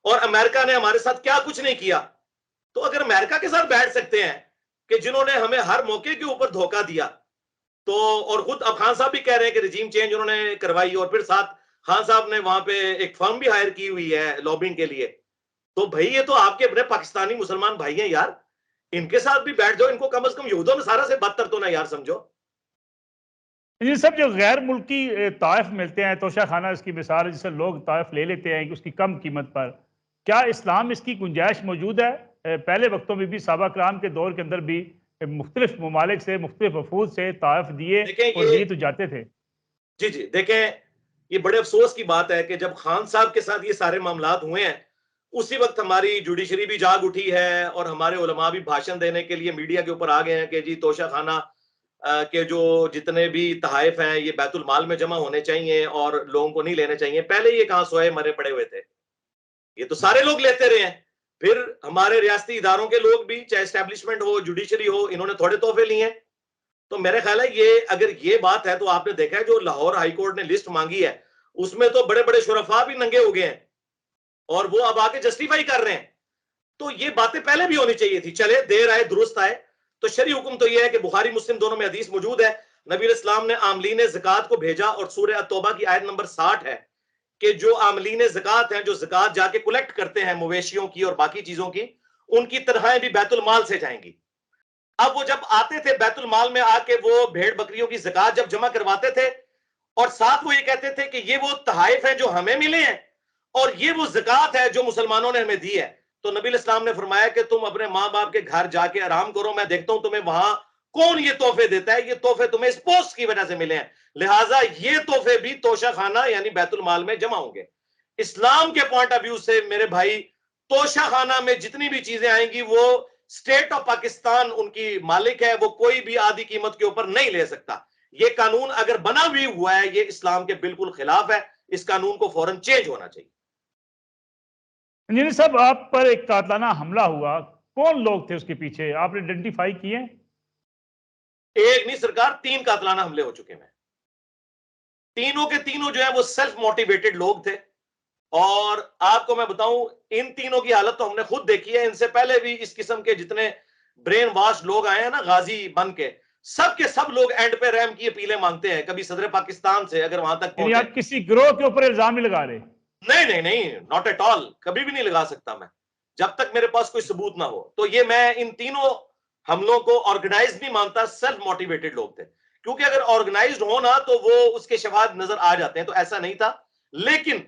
اور امریکہ نے ہمارے ساتھ کیا کچھ نہیں کیا، تو اگر امریکہ کے ساتھ بیٹھ سکتے ہیں کہ جنہوں نے ہمیں ہر موقع کے اوپر دھوکہ دیا، تو اور خود اب خان صاحب بھی کہہ رہے ہیں کہ رجیم چینج انہوں نے کروائی، اور پھر ساتھ خان صاحب نے وہاں پہ ایک فرم بھی ہائر کی ہوئی ہے لابنگ کے لیے، تو بھائی یہ تو آپ کے اپنے پاکستانی مسلمان بھائی ہیں یار، ان کے ساتھ بھی بیٹھ جاؤ، ان کو کم از کم یہودوں نصارہ سے بدتر تو نہ یار سمجھو۔
یہ سب جو غیر ملکی طائف ملتے ہیں، توشہ خانہ اس کی مثال ہے، جسے لوگ طائف لے لیتے ہیں اس کی کم قیمت پر، کیا اسلام اس کی گنجائش موجود ہے؟ پہلے وقتوں میں بھی صحابہ کرام کے دور کے اندر بھی مختلف ممالک سے مختلف وفود سے طائف دیے اور لیے تو جاتے تھے۔
جی دیکھیں یہ بڑے افسوس کی بات ہے کہ جب خان صاحب کے ساتھ یہ سارے معاملات ہوئے ہیں اسی وقت ہماری جوڈیشری بھی جاگ اٹھی ہے اور ہمارے علماء بھی بھاشن دینے کے لیے میڈیا کے اوپر آ گئے ہیں کہ جی توشہ خانہ کے جو جتنے بھی تحائف ہیں یہ بیت المال میں جمع ہونے چاہیے اور لوگوں کو نہیں لینے چاہیے۔ پہلے یہ کہاں سوئے مرے پڑے ہوئے تھے، یہ تو سارے لوگ لیتے رہے ہیں، پھر ہمارے ریاستی اداروں کے لوگ بھی، چاہے اسٹیبلشمنٹ ہو جوڈیشری ہو، انہوں نے تھوڑے تحفے لیے ہیں۔ تو میرے خیال ہے یہ اگر یہ بات ہے تو آپ نے دیکھا ہے جو لاہور ہائی کورٹ نے لسٹ مانگی ہے اس میں تو بڑے بڑے شرفاء بھی ننگے ہو گئے ہیں اور وہ اب آ کے جسٹیفائی کر رہے ہیں۔ تو یہ باتیں پہلے بھی ہونی چاہیے تھی، چلے دیر آئے درست آئے۔ تو شرعی حکم تو یہ ہے کہ بخاری مسلم دونوں میں حدیث موجود ہے، نبی علیہ السلام نے عاملین زکوٰۃ کو بھیجا، اور سورہ التوبہ کی آیت نمبر 60 ہے کہ جو عاملین زکوٰۃ ہیں، جو زکوٰۃ جا کے کلیکٹ کرتے ہیں مویشیوں کی اور باقی چیزوں کی، ان کی تنخواہیں بھی بیت المال سے جائیں گی۔ اب وہ جب آتے تھے بیت المال میں آ کے وہ بھیڑ بکریوں کی زکوٰۃ جب جمع کرواتے تھے اور ساتھ وہ یہ کہتے تھے کہ یہ وہ تحائف ہیں جو ہمیں ملے ہیں اور یہ وہ زکوٰۃ ہے جو مسلمانوں نے ہمیں دی ہے، تو نبی علیہ السلام نے فرمایا کہ تم اپنے ماں باپ کے گھر جا کے آرام کرو، میں دیکھتا ہوں تمہیں وہاں کون یہ تحفے دیتا ہے، یہ تحفے تمہیں اس پوسٹ کی وجہ سے ملے ہیں، لہٰذا یہ تحفے بھی توشہ خانہ یعنی بیت المال میں جمع ہوں گے۔ اسلام کے پوائنٹ آف ویو سے میرے بھائی توشہ خانہ میں جتنی بھی چیزیں آئیں گی وہ اسٹیٹ آف پاکستان ان کی مالک ہے، وہ کوئی بھی آدھی قیمت کے اوپر نہیں لے سکتا۔ یہ قانون اگر بنا بھی ہوا ہے یہ اسلام کے بالکل خلاف ہے، اس قانون کو فوراً چینج ہونا چاہیے۔
انجینئر صاحب آپ پر ایک قاتلانہ حملہ ہوا، کون لوگ تھے اس کے پیچھے؟ آپ نے آئیڈینٹیفائی کیے؟
ایک نہیں سرکار، 3 قاتلانہ حملے ہو چکے ہیں۔ تینوں کے تینوں جو ہیں وہ سیلف موٹیویٹڈ لوگ تھے. اور آپ کو میں بتاؤں ان تینوں کی حالت تو ہم نے خود دیکھی ہے. ان سے پہلے بھی اس قسم کے جتنے برین واش لوگ آئے ہیں نا غازی بن کے سب لوگ اینڈ پہ رحم کی اپیلیں مانگتے ہیں. کبھی صدر پاکستان سے اگر وہاں تک
یعنی
پہنچے.
آپ کسی گروہ کے اوپر الزام نہیں لگا رہے؟
نہیں, ناٹ ایٹ آل. کبھی بھی نہیں لگا سکتا میں جب تک میرے پاس کوئی ثبوت نہ ہو. تو یہ میں ان تینوں حملوں کو آرگنائز نہیں مانتا, سیلف موٹیویٹڈ لوگ تھے. کیونکہ اگر آرگنائزڈ ہونا تو وہ اس کے شواہد نظر آ جاتے ہیں, تو ایسا نہیں تھا. لیکن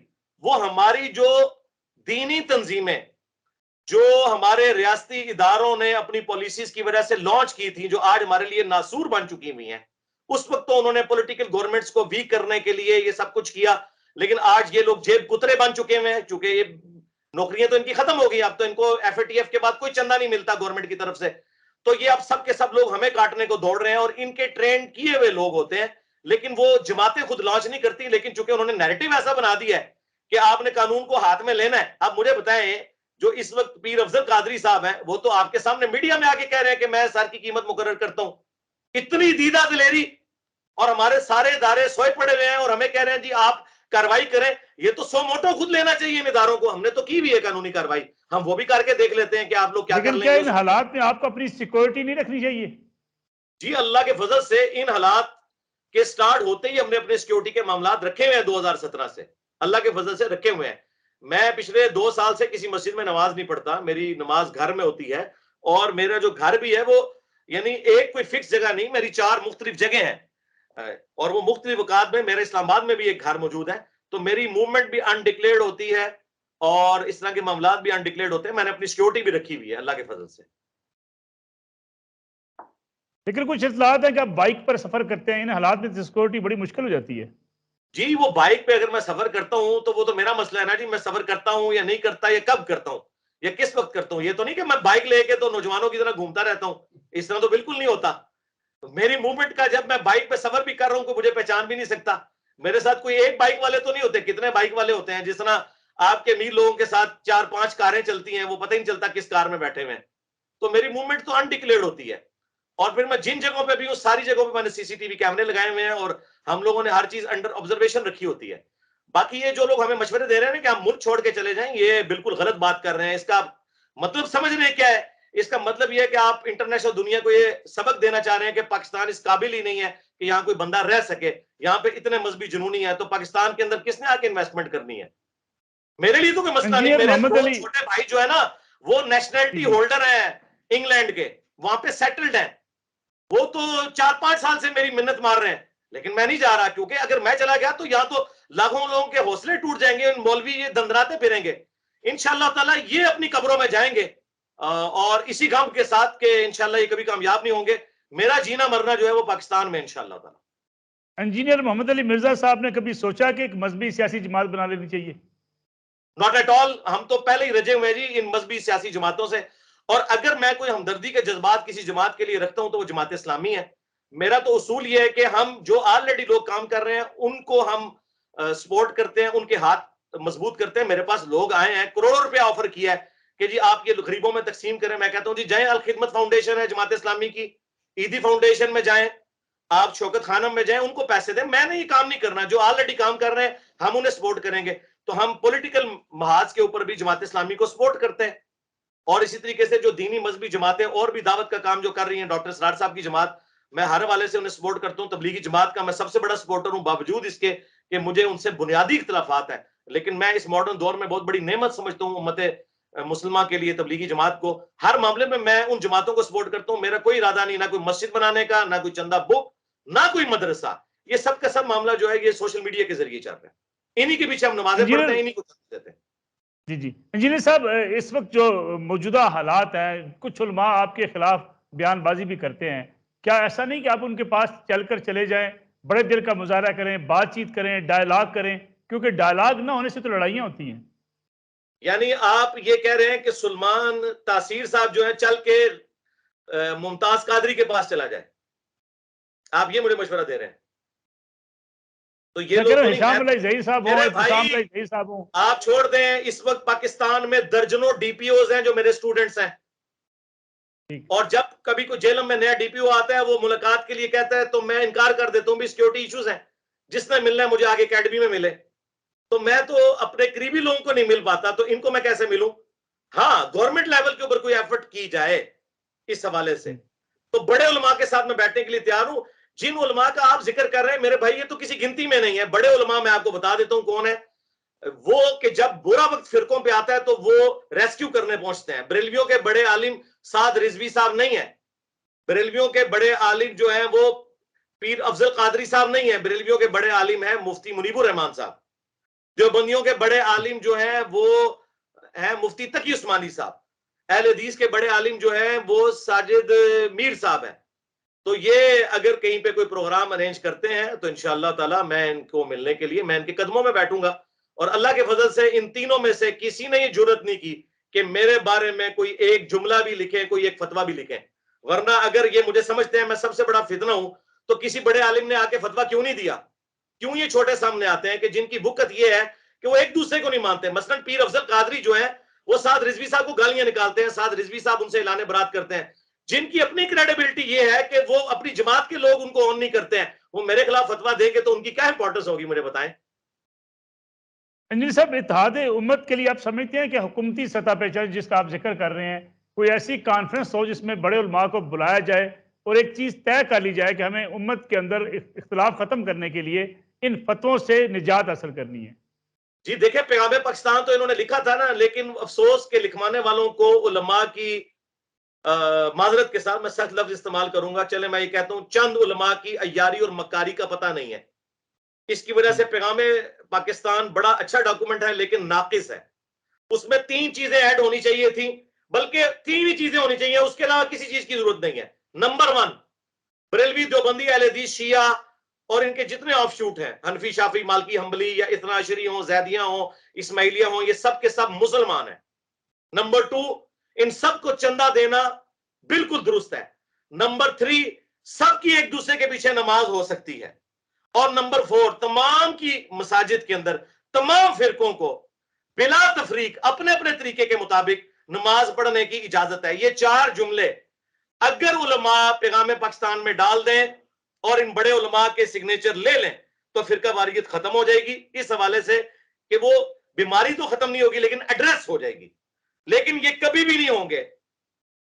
وہ ہماری جو دینی تنظیمیں جو ہمارے ریاستی اداروں نے اپنی پالیسیز کی وجہ سے لانچ کی تھی, جو آج ہمارے لیے ناسور بن چکی ہوئی ہیں, اس وقت تو انہوں نے پولیٹیکل گورنمنٹس کو ویک کرنے کے لیے یہ سب کچھ کیا. لیکن آج یہ لوگ جیب کترے بن چکے ہوئے ہیں, چونکہ یہ نوکریاں تو ان کی ختم ہو گئی. اب تو ان کو ایف اے ٹی ایف کے بعد کوئی چندہ نہیں ملتا گورنمنٹ کی طرف سے. تو یہ اب سب کے سب لوگ ہمیں کاٹنے کو دوڑ رہے ہیں, اور ان کے ٹرین کیے ہوئے لوگ ہوتے ہیں. لیکن وہ جماعتیں خود لانچ نہیں کرتی, لیکن چونکہ انہوں نے نیریٹو ایسا بنا دیا ہے کہ آپ نے قانون کو ہاتھ میں لینا ہے. اب مجھے بتائیں, جو اس وقت پیر افضل قادری صاحب ہیں, وہ تو آپ کے سامنے میڈیا میں آ کے کہہ رہے ہیں کہ میں سر کی قیمت مقرر کرتا ہوں. اتنی دیدہ دلیری, اور ہمارے سارے ادارے سوئے پڑے ہوئے ہیں اور ہمیں کہہ رہے ہیں جی آپ کاروائی کریں. یہ تو سو موٹو خود لینا چاہیے ان اداروں کو. ہم نے تو کی بھی ہے قانونی کاروائی, ہم وہ بھی کر کے دیکھ لیتے ہیں کہ آپ لوگ کیا کر
لیکن
لیں
کیا
گے.
ان حالات میں آپ کو اپنی سیکورٹی نہیں رکھنی چاہیے؟
جی اللہ کے فضل سے ان حالات کے سٹارٹ ہوتے ہی ہم نے اپنے سیکیورٹی کے معاملات رکھے ہوئے ہیں 2017 سے. اللہ کے فضل سے رکھے ہوئے ہیں. میں پچھلے 2 سال سے کسی مسجد میں نماز نہیں پڑھتا, میری نماز گھر میں ہوتی ہے. اور میرا جو گھر بھی ہے وہ یعنی ایک کوئی فکس جگہ نہیں, میری 4 مختلف جگہ ہیں, اور وہ مختلف اوقات میں. میرے اسلام آباد میں بھی ایک گھر موجود ہے, تو میری موومنٹ بھی انڈکلیئرڈ ہوتی ہے, اور اس طرح کے معاملات بھی انڈکلیئرڈ ہوتے ہیں. میں نے اپنی سیکیورٹی بھی رکھی ہوئی ہے اللہ کے فضل سے.
لیکن کچھ اطلاعات ہیں کہ آپ بائک پر سفر کرتے ہیں, ان حالات میں سیکورٹی بڑی مشکل ہو جاتی ہے.
جی وہ بائک پہ اگر میں سفر کرتا ہوں تو وہ تو میرا مسئلہ ہے نا جی, میں سفر کرتا ہوں یا نہیں کرتا, یا کب کرتا ہوں, یا کس وقت کرتا ہوں. یہ تو نہیں کہ میں بائک لے کے تو نوجوانوں کی طرح گھومتا رہتا ہوں, اس طرح تو بالکل نہیں ہوتا. میری موومنٹ کا جب میں بائک پہ سفر بھی کر رہا ہوں کوئی مجھے پہچان بھی نہیں سکتا. میرے ساتھ کوئی ایک بائک والے تو نہیں ہوتے, کتنے بائک والے ہوتے ہیں. جس طرح آپ کے امیر لوگوں کے ساتھ 4-5 کاریں چلتی ہیں, وہ پتہ ہی نہیں چلتا کس کار میں بیٹھے ہوئے ہیں. تو میری موومنٹ تو انڈکلیئرڈ ہوتی ہے. اور پھر میں جن جگہوں پہ بھی ہوں ساری جگہوں پہ میں نے CCTV کیمرے لگائے ہوئے ہیں, اور ہم لوگوں نے ہر چیز انڈر آبزرویشن رکھی ہوتی ہے. باقی یہ جو لوگ ہمیں مشورے دے رہے ہیں نا کہ ہم ملک چھوڑ کے چلے جائیں, یہ بالکل غلط بات کر رہے ہیں. اس کا مطلب سمجھ رہے ہیں کیا ہے؟ اس کا مطلب یہ ہے کہ آپ انٹرنیشنل دنیا کو یہ سبق دینا چاہ رہے ہیں کہ پاکستان اس قابل ہی نہیں ہے کہ یہاں کوئی بندہ رہ سکے. یہاں پہ اتنے مذہبی جنونی ہے, تو پاکستان کے اندر کس نے آ کے انویسٹمنٹ کرنی ہے؟ میرے لیے تو کوئی مسئلہ نہیں.
انجینئر
میرے
محمد
2
علی.
چھوٹے بھائی جو ہے نا وہ
جی
نیشنلٹی
جی
ہولڈر ہیں انگلینڈ کے, وہاں پہ سیٹلڈ ہیں. وہ تو 4-5 سال سے میری منت مار رہے ہیں, لیکن میں نہیں جا رہا, کیونکہ اگر میں چلا گیا تو یہاں تو لاکھوں لوگوں کے حوصلے ٹوٹ جائیں گے. مولوی یہ دندراتے پھریں گے. انشاءاللہ تعالی یہ اپنی قبروں میں جائیں گے, اور اسی غم کے ساتھ کہ انشاءاللہ یہ کبھی کامیاب نہیں ہوں گے. میرا جینا مرنا جو ہے وہ پاکستان میں انشاءاللہ تعالی.
انجینئر محمد علی مرزا صاحب نے کبھی سوچا کہ ایک مذہبی سیاسی جماعت بنا لینی چاہیے؟
Not at all. ہم تو پہلے ہی رجے ہوئے جی ان مذہبی سیاسی جماعتوں سے. اور اگر میں کوئی ہمدردی کے جذبات کسی جماعت کے لیے رکھتا ہوں تو وہ جماعت اسلامی ہے. میرا تو اصول یہ ہے کہ ہم جو آلریڈی لوگ کام کر رہے ہیں ان کو ہم سپورٹ کرتے ہیں, ان کے ہاتھ مضبوط کرتے ہیں. میرے پاس لوگ آئے ہیں, کروڑوں روپے آفر کیا ہے کہ جی آپ یہ غریبوں میں تقسیم کریں. میں کہتا ہوں جی جائیں, الخدمت فاؤنڈیشن ہے جماعت اسلامی کی, عیدی فاؤنڈیشن میں جائیں, آپ شوکت خانم میں جائیں, ان کو پیسے دیں. میں نے یہ کام نہیں کرنا, جو آلریڈی کام کر رہے ہیں ہم انہیں سپورٹ کریں گے. تو ہم پولیٹیکل محاذ کے اوپر بھی جماعت اسلامی کو سپورٹ کرتے ہیں. اور اسی طریقے سے جو دینی مذہبی جماعتیں اور بھی دعوت کا کام جو کر رہی ہیں, ڈاکٹر سرار صاحب کی جماعت, میں ہر والے سے انہیں سپورٹ کرتا ہوں. تبلیغی جماعت کا میں سب سے بڑا سپورٹر ہوں, باوجود اس کے کہ مجھے ان سے بنیادی اختلافات ہیں. لیکن میں اس ماڈرن دور میں بہت بڑی نعمت سمجھتا ہوں امت مسلمہ کے لیے تبلیغی جماعت کو. ہر معاملے میں میں ان جماعتوں کو سپورٹ کرتا ہوں. میرا کوئی ارادہ نہیں, نہ کوئی مسجد بنانے کا, نہ کوئی چندہ بک, نہ کوئی مدرسہ. یہ سب کا سب معاملہ جو ہے یہ سوشل میڈیا کے ذریعے چل رہا ہے. انہی کے پیچھے ہم نمازیں پڑھتے
انجینئر
ہیں, انہی کو دیتے ہیں.
جی جی انجینئر صاحب, اس وقت جو موجودہ حالات ہیں, کچھ علماء آپ کے خلاف بیان بازی بھی کرتے ہیں. کیا ایسا نہیں کہ آپ ان کے پاس چل کر چلے جائیں, بڑے دل کا مظاہرہ کریں, بات چیت کریں, ڈائلاگ کریں, کیونکہ ڈائلاگ نہ ہونے سے تو لڑائیاں ہوتی ہیں.
یعنی آپ یہ کہہ رہے ہیں کہ سلمان تاثیر صاحب جو ہے چل کے ممتاز قادری کے پاس چلا جائے, آپ یہ مجھے مشورہ دے رہے ہیں؟ تو یہ
میں کہہ
لوگ
رہا
تو
ہوں
نہیں.
ہشام علیہ ظہیر صاحب ہوں,
میرے
ابتسام
بھائی
علیہ ظہیر صاحب ہوں.
آپ چھوڑ دیں, اس وقت پاکستان میں درجنوں DPOs ہیں جو میرے سٹوڈنٹس ہیں,
ٹھیک.
اور جب کبھی کوئی جیلم میں نیا DPO آتا ہے وہ ملاقات کے لیے کہتا ہے تو میں انکار کر دیتا ہوں بھی سیکیورٹی ایشوز ہیں. جس نے ملنا ہے مجھے آگے اکیڈمی میں ملے. تو میں تو اپنے قریبی لوگوں کو نہیں مل پاتا, تو ان کو میں کیسے ملوں؟ ہاں گورنمنٹ لیول کے اوپر کوئی ایفرٹ کی جائے اس حوالے سے, تو بڑے علماء کے ساتھ میں بیٹھنے کے لیے تیار ہوں. جن علماء کا آپ ذکر کر رہے ہیں میرے بھائی, یہ تو کسی گنتی میں نہیں ہے. بڑے علماء میں آپ کو بتا دیتا ہوں کون ہے وہ, کہ جب برا وقت فرقوں پہ آتا ہے تو وہ ریسکیو کرنے پہنچتے ہیں. بریلویوں کے بڑے عالم سعد رضوی صاحب نہیں ہیں. بریلویوں کے بڑے عالم جو ہیں وہ پیر افضل قادری صاحب نہیں ہیں. بریلویوں کے بڑے عالم ہیں مفتی منیب الرحمان صاحب. دیوبندیوں کے بڑے عالم جو ہیں وہ ہیں مفتی تقی عثمانی صاحب. اہل حدیث کے بڑے عالم جو ہیں وہ ساجد میر صاحب ہیں. تو یہ اگر کہیں پہ کوئی پروگرام ارینج کرتے ہیں تو انشاءاللہ تعالی میں ان کو ملنے کے لیے میں ان کے قدموں میں بیٹھوں گا. اور اللہ کے فضل سے ان تینوں میں سے کسی نے یہ جرات نہیں کی کہ میرے بارے میں کوئی ایک جملہ بھی لکھیں, کوئی ایک فتویٰ بھی لکھیں. ورنہ اگر یہ مجھے سمجھتے ہیں میں سب سے بڑا فتنہ ہوں تو کسی بڑے عالم نے آ کے فتویٰ کیوں نہیں دیا؟ کیوں یہ چھوٹے سامنے آتے ہیں کہ جن کی بکت یہ ہے کہ وہ ایک دوسرے کو نہیں مانتے؟ مثلا پیر افضل قادری جو ہے وہ سعد رضوی صاحب کو گالیاں نکالتے ہیں, سعد رضوی صاحب ان سے اعلان برات کرتے ہیں. جن کی اپنی کریڈیبلٹی یہ ہے کہ وہ اپنی جماعت کے لوگ ان کو آن نہیں کرتے ہیں, وہ میرے خلاف فتویٰ دیں گے تو ان کی کیا امپورٹنس ہوگی مجھے بتائیں.
انجینئر صاحب, اتحاد امت کے لیے آپ سمجھتے ہیں کہ حکومتی سطح پہ چل جس کا آپ ذکر کر رہے ہیں کوئی ایسی کانفرنس ہو جس میں بڑے علماء کو بلایا جائے اور ایک چیز طے کر لی جائے کہ ہمیں امت کے اندر اختلاف ختم کرنے کے لیے ان فتووں سے نجات حاصل کرنی ہے؟
جی دیکھیں, پیغام پاکستان تو انہوں نے لکھا تھا نا, لیکن افسوس کے لکھوانے والوں کو علماء کی معذرت کے ساتھ میں سخت لفظ استعمال کروں گا, چلے میں یہ کہتا ہوں چند علماء کی عیاری اور مکاری کا پتہ نہیں ہے. اس کی وجہ سے پیغام پاکستان بڑا اچھا ڈاکومنٹ ہے لیکن ناقص ہے. اس میں 3 چیزیں ایڈ ہونی چاہیے تھی, بلکہ 3 ہی چیزیں ہونی چاہیے, اس کے علاوہ کسی چیز کی ضرورت نہیں ہے. نمبر 1, بریلوی, دیوبندی, اہل حدیث, شیعہ اور ان کے جتنے آف شوٹ ہیں, حنفی, شافعی, مالکی, حنبلی یا اثنا عشری ہوں, زیدیہ ہوں, اسماعیلیہ ہوں, یہ سب کے سب مسلمان ہیں. نمبر 2, ان سب کو چندہ دینا بالکل درست ہے. نمبر 3, سب کی ایک دوسرے کے پیچھے نماز ہو سکتی ہے. اور نمبر 4, تمام کی مساجد کے اندر تمام فرقوں کو بلا تفریق اپنے اپنے طریقے کے مطابق نماز پڑھنے کی اجازت ہے. یہ 4 جملے اگر علماء پیغام پاکستان میں ڈال دیں اور ان بڑے علماء کے سگنیچر لے لیں تو فرقہ واریت ختم ہو جائے گی, اس حوالے سے کہ وہ بیماری تو ختم نہیں ہوگی لیکن ایڈریس ہو جائے گی. لیکن یہ کبھی بھی نہیں ہوں گے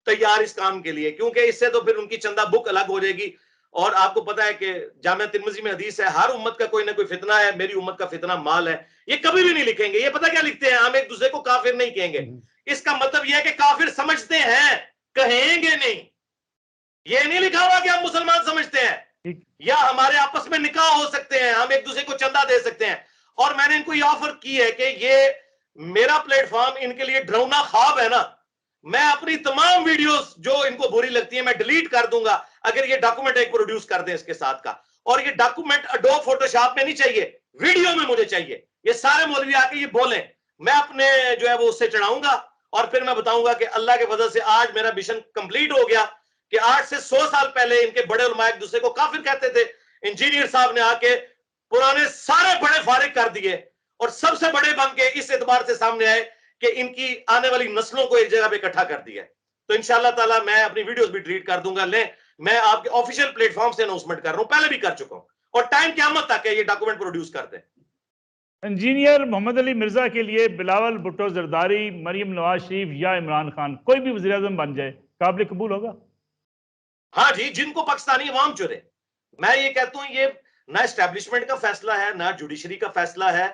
تیار اس کام کے لیے, کیونکہ اس سے تو پھر ان کی چندہ بک الگ ہو جائے گی. اور آپ کو پتا ہے کہ جامعہ ترمذی میں حدیث ہے, ہر امت کا کوئی نہ کوئی فتنہ ہے, میری امت کا فتنہ مال ہے. یہ کبھی بھی نہیں لکھیں گے. یہ پتہ کیا لکھتے ہیں, ہم ایک دوسرے کو کافر نہیں کہیں گے. اس کا مطلب یہ ہے کہ کافر سمجھتے ہیں, کہیں گے نہیں. یہ نہیں لکھا ہوا کہ ہم مسلمان سمجھتے ہیں, یا ہمارے آپس میں نکاح ہو سکتے ہیں, ہم ایک دوسرے کو چندہ دے سکتے ہیں. اور میں نے ان کو یہ آفر کی ہے کہ یہ میرا پلیٹ فارم ان کے لیے ڈراؤنا خواب ہے نا, میں اپنی تمام ویڈیوز جو ان کو بری لگتی ہیں میں ڈیلیٹ کر دوں گا اگر یہ ڈاکومنٹ ایک پروڈیوس کر دیں اس کے ساتھ کا. اور یہ ڈاکومنٹ اڈوب فوٹو شاپ میں نہیں چاہیے, ویڈیو میں مجھے چاہیے. یہ سارے مولوی آ کے یہ بولیں, میں اپنے جو ہے وہ اس سے چڑھاؤں گا اور پھر میں بتاؤں گا کہ اللہ کے فضل سے آج میرا مشن کمپلیٹ ہو گیا کہ 8 سے 100 سال پہلے ان کے بڑے علماء ایک دوسرے کو کافر کہتے تھے. انجینئر صاحب نے آ کے پرانے سارے بڑے فارغ کر دیے اور سب سے بڑے بن کے اس اعتبار سے سامنے آئے کہ ان کی آنے والی نسلوں کو ایک جگہ پہ اکٹھا کر دیا. تو انشاءاللہ تعالی میں اپنی ویڈیوز بھی ڈیلیٹ کر دوں گا. لیں, میں آپ کے آفیشیل پلیٹ فارم سے اناؤنسمنٹ کر رہا ہوں, پہلے بھی کر چکا ہوں, اور ٹائم قیامت تک ہے یہ ڈاکومنٹ پروڈیوس کر دیں.
انجینئر محمد علی مرزا کے لیے بلاول بھٹو زرداری, مریم نواز شریف یا عمران خان کوئی بھی وزیر اعظم بن جائے قابل قبول ہوگا؟
ہاں جی, جن کو پاکستانی عوام چنے. میں یہ کہتا ہوں یہ نہ اسٹیبلشمنٹ کا فیصلہ ہے, نہ جوڈیشری کا فیصلہ ہے,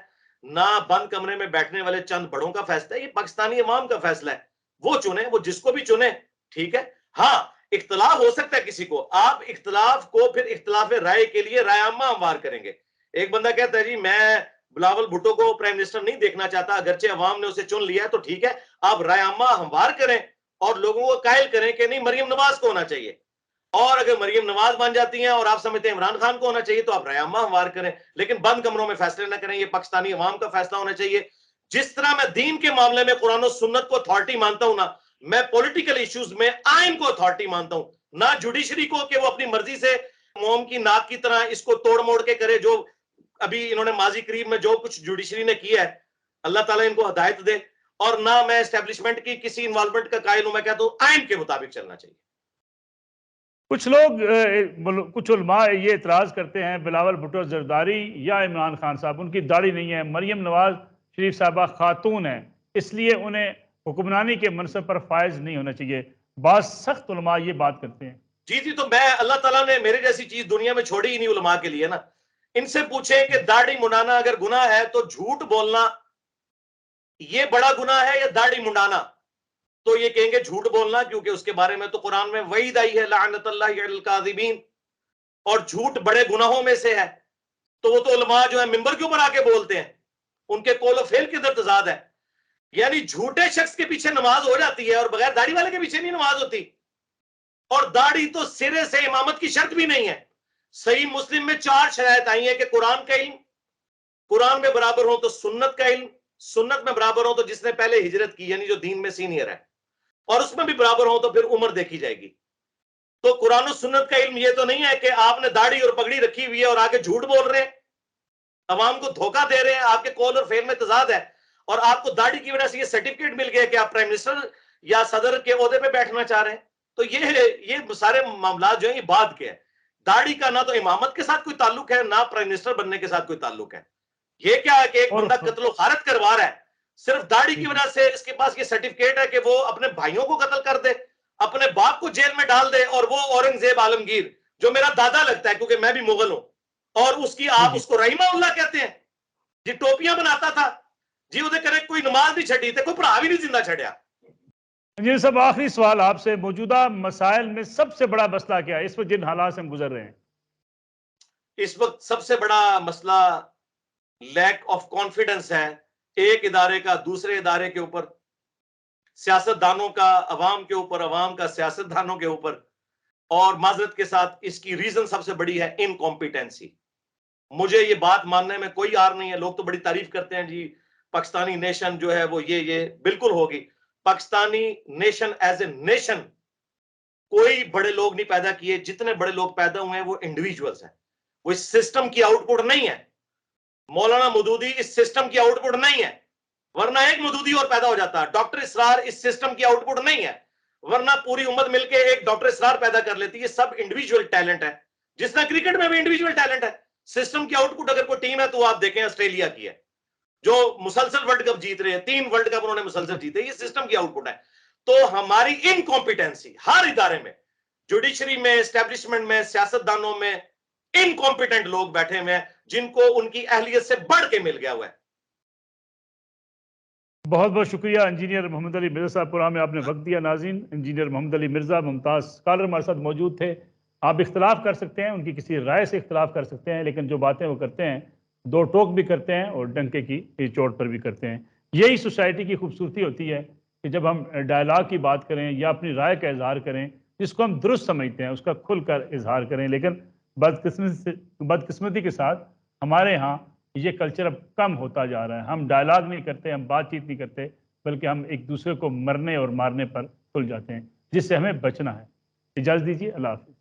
نہ بند کمرے میں بیٹھنے والے چند بڑوں کا فیصلہ ہے. یہ پاکستانی عوام کا فیصلہ ہے. وہ چنے, وہ جس کو بھی چنے, ٹھیک ہے. ہاں اختلاف ہو سکتا ہے کسی کو, آپ اختلاف کو پھر اختلاف رائے کے لیے رائے عامہ ہموار کریں گے. ایک بندہ کہتا ہے جی میں بلاول بھٹو کو پرائم منسٹر نہیں دیکھنا چاہتا, اگرچہ عوام نے اسے چن لیا ہے تو ٹھیک ہے, آپ رائے عامہ ہموار کریں اور لوگوں کو قائل کریں کہ نہیں مریم نواز کو ہونا چاہیے. اور اگر مریم نواز بن جاتی ہیں اور آپ سمجھتے ہیں عمران خان کو ہونا چاہیے تو آپ رائے عامہ ہموار کریں, لیکن بند کمروں میں فیصلے نہ کریں. یہ پاکستانی عوام کا فیصلہ ہونا چاہیے. جس طرح میں دین کے معاملے میں قرآن و سنت کو اتھارٹی مانتا ہوں نا, میں پولیٹیکل ایشوز میں آئین کو اتھارٹی مانتا ہوں, نہ جوڈیشری کو کہ وہ اپنی مرضی سے موم کی ناک کی طرح اس کو توڑ موڑ کے کرے. جو ابھی انہوں نے ماضی قریب میں جو کچھ جوڈیشری نے کیا ہے, اللہ تعالیٰ ان کو ہدایت دے. اور نہ میں اسٹیبلشمنٹ کی کسی انوالومنٹ کا قائل ہوں, میں کہتا ہوں آئین کے مطابق چلنا چاہیے.
کچھ لوگ کچھ علماء یہ اعتراض کرتے ہیں بلاول بھٹو زرداری یا عمران خان صاحب ان کی داڑھی نہیں ہے، مریم نواز شریف صاحبہ خاتون ہیں، اس لیے انہیں حکمرانی کے منصب پر فائز نہیں ہونا چاہیے۔ بعض سخت علماء یہ بات کرتے ہیں۔
جی تو میں اللہ تعالیٰ نے میرے جیسی چیز دنیا میں چھوڑی ہی نہیں علماء کے لیے نا۔ ان سے پوچھیں کہ داڑھی منڈانا اگر گناہ ہے تو جھوٹ بولنا یہ بڑا گناہ ہے یا داڑھی منڈانا؟ تو یہ کہیں گے جھوٹ بولنا، کیونکہ اس کے بارے میں تو قرآن میں وعید آئی ہے لعنت اللہ علی الکاذبین، اور جھوٹ بڑے گناہوں میں سے ہے۔ تو وہ تو علماء جو ہے ممبر کے اوپر آ کے بولتے ہیں، ان کے قول و فعل کے اندر تضاد ہے۔ یعنی جھوٹے شخص کے پیچھے نماز ہو جاتی ہے اور بغیر داڑھی والے کے پیچھے نہیں نماز ہوتی، اور داڑھی تو سرے سے امامت کی شرط بھی نہیں ہے۔ صحیح مسلم میں 4 شرائط آئی ہیں کہ قرآن کا علم، قرآن میں برابر ہو تو سنت کا علم، سنت میں برابر ہو تو جس نے پہلے ہجرت کی یعنی جو دین میں سینئر ہے، اور اس میں بھی برابر ہو تو پھر عمر دیکھی جائے گی۔ تو قرآن و سنت کا علم یہ تو نہیں ہے کہ آپ نے داڑھی اور پگڑی رکھی ہوئی ہے اور آگے جھوٹ بول رہے ہیں، عوام کو دھوکہ دے رہے ہیں، آپ کے قول اور فعل میں تضاد ہے، اور آپ کو داڑھی کی وجہ سے یہ سرٹیفکیٹ مل گیا کہ آپ پرائم منسٹر یا صدر کے عہدے پہ بیٹھنا چاہ رہے ہیں۔ تو یہ سارے معاملات جو ہیں یہ بعد کے ہیں۔ داڑھی کا نہ تو امامت کے ساتھ کوئی تعلق ہے، نہ پرائم منسٹر بننے کے ساتھ کوئی تعلق ہے۔ یہ کیا ہے کہ ایک بندہ قتل و غارت کروا رہا ہے صرف داڑھی کی وجہ سے، اس کے پاس یہ سرٹیفکیٹ ہے کہ وہ اپنے بھائیوں کو قتل کر دے، اپنے باپ کو جیل میں ڈال دے، اور وہ اورنگزیب عالمگیر جو میرا دادا لگتا ہے کیونکہ میں بھی مغل ہوں، اور اس کی آپ اس کو رحیمہ اللہ کہتے ہیں جی، ٹوپیاں بناتا تھا جی، وہ کرے کوئی نماز نہیں چھڑی تے کوئی بڑا بھی نہیں زندہ چھڑیا۔
انجینئر صاحب آخری سوال آپ سے، موجودہ مسائل میں سب سے بڑا مسئلہ کیا ہے اس وقت جن حالات سے ہم گزر رہے ہیں؟
اس وقت سب سے بڑا مسئلہ لیک آف کانفیڈنس ہے، ایک ادارے کا دوسرے ادارے کے اوپر، سیاست دانوں کا عوام کے اوپر، عوام کا سیاست دانوں کے اوپر، اور معذرت کے ساتھ اس کی ریزن سب سے بڑی ہے انکمپیٹنسی۔ مجھے یہ بات ماننے میں کوئی آر نہیں ہے، لوگ تو بڑی تعریف کرتے ہیں جی پاکستانی نیشن جو ہے وہ یہ بالکل ہوگی۔ Pakistani nation as a nation کوئی بڑے لوگ نہیں پیدا کیے، جتنے بڑے لوگ پیدا ہوئے ہیں وہ انڈیویجولز ہیں، وہ اس سسٹم کی آؤٹ پٹ نہیں ہے۔ مولانا مودودی اس سسٹم کی آؤٹ پٹ نہیں ہے، ورنہ ایک مودودی اور پیدا ہو جاتا ہے۔ ڈاکٹر اسرار اس سسٹم کی آؤٹ پٹ نہیں ہے، ورنہ پوری امت مل کے ایک ڈاکٹر اسرار پیدا کر لیتی ہے۔ یہ سب انڈیویجول ٹیلنٹ ہے، جس طرح کرکٹ میں بھی انڈیویجول ٹیلنٹ ہے۔ سسٹم کی آؤٹ پٹ اگر کوئی ٹیم ہے تو آپ دیکھیں آسٹریلیا کی ہے جو مسلسل ورلڈ کپ جیت رہے ہیں، 3 ورلڈ کپ انہوں نے مسلسل جیتے، یہ سسٹم کی آؤٹ پٹ ہے۔ تو ہماری انکمپیٹنسی ہر ادارے میں، جوڈیشری میں، اسٹیبلشمنٹ میں، سیاست دانوں میں انکمپیٹنٹ لوگ بیٹھے ہوئے ہیں جن کو ان کی اہلیت سے بڑھ کے مل گیا ہوا ہے۔
بہت بہت شکریہ انجینئر محمد علی مرزا صاحب، پروگرام میں آپ نے وقت دیا۔ ناظرین، انجینئر محمد علی مرزا ممتاز اسکالر ہمارے ساتھ موجود تھے۔ آپ اختلاف کر سکتے ہیں، ان کی کسی رائے سے اختلاف کر سکتے ہیں، لیکن جو باتیں وہ کرتے ہیں دو ٹوک بھی کرتے ہیں اور ڈنکے کی چوٹ پر بھی کرتے ہیں۔ یہی سوسائٹی کی خوبصورتی ہوتی ہے کہ جب ہم ڈائلاگ کی بات کریں یا اپنی رائے کا اظہار کریں جس کو ہم درست سمجھتے ہیں اس کا کھل کر اظہار کریں، لیکن بدقسمتی کے ساتھ ہمارے ہاں یہ کلچر اب کم ہوتا جا رہا ہے۔ ہم ڈائلاگ نہیں کرتے، ہم بات چیت نہیں کرتے، بلکہ ہم ایک دوسرے کو مرنے اور مارنے پر تل جاتے ہیں، جس سے ہمیں بچنا ہے۔ اجازت دیجیے، اللہ حافظ۔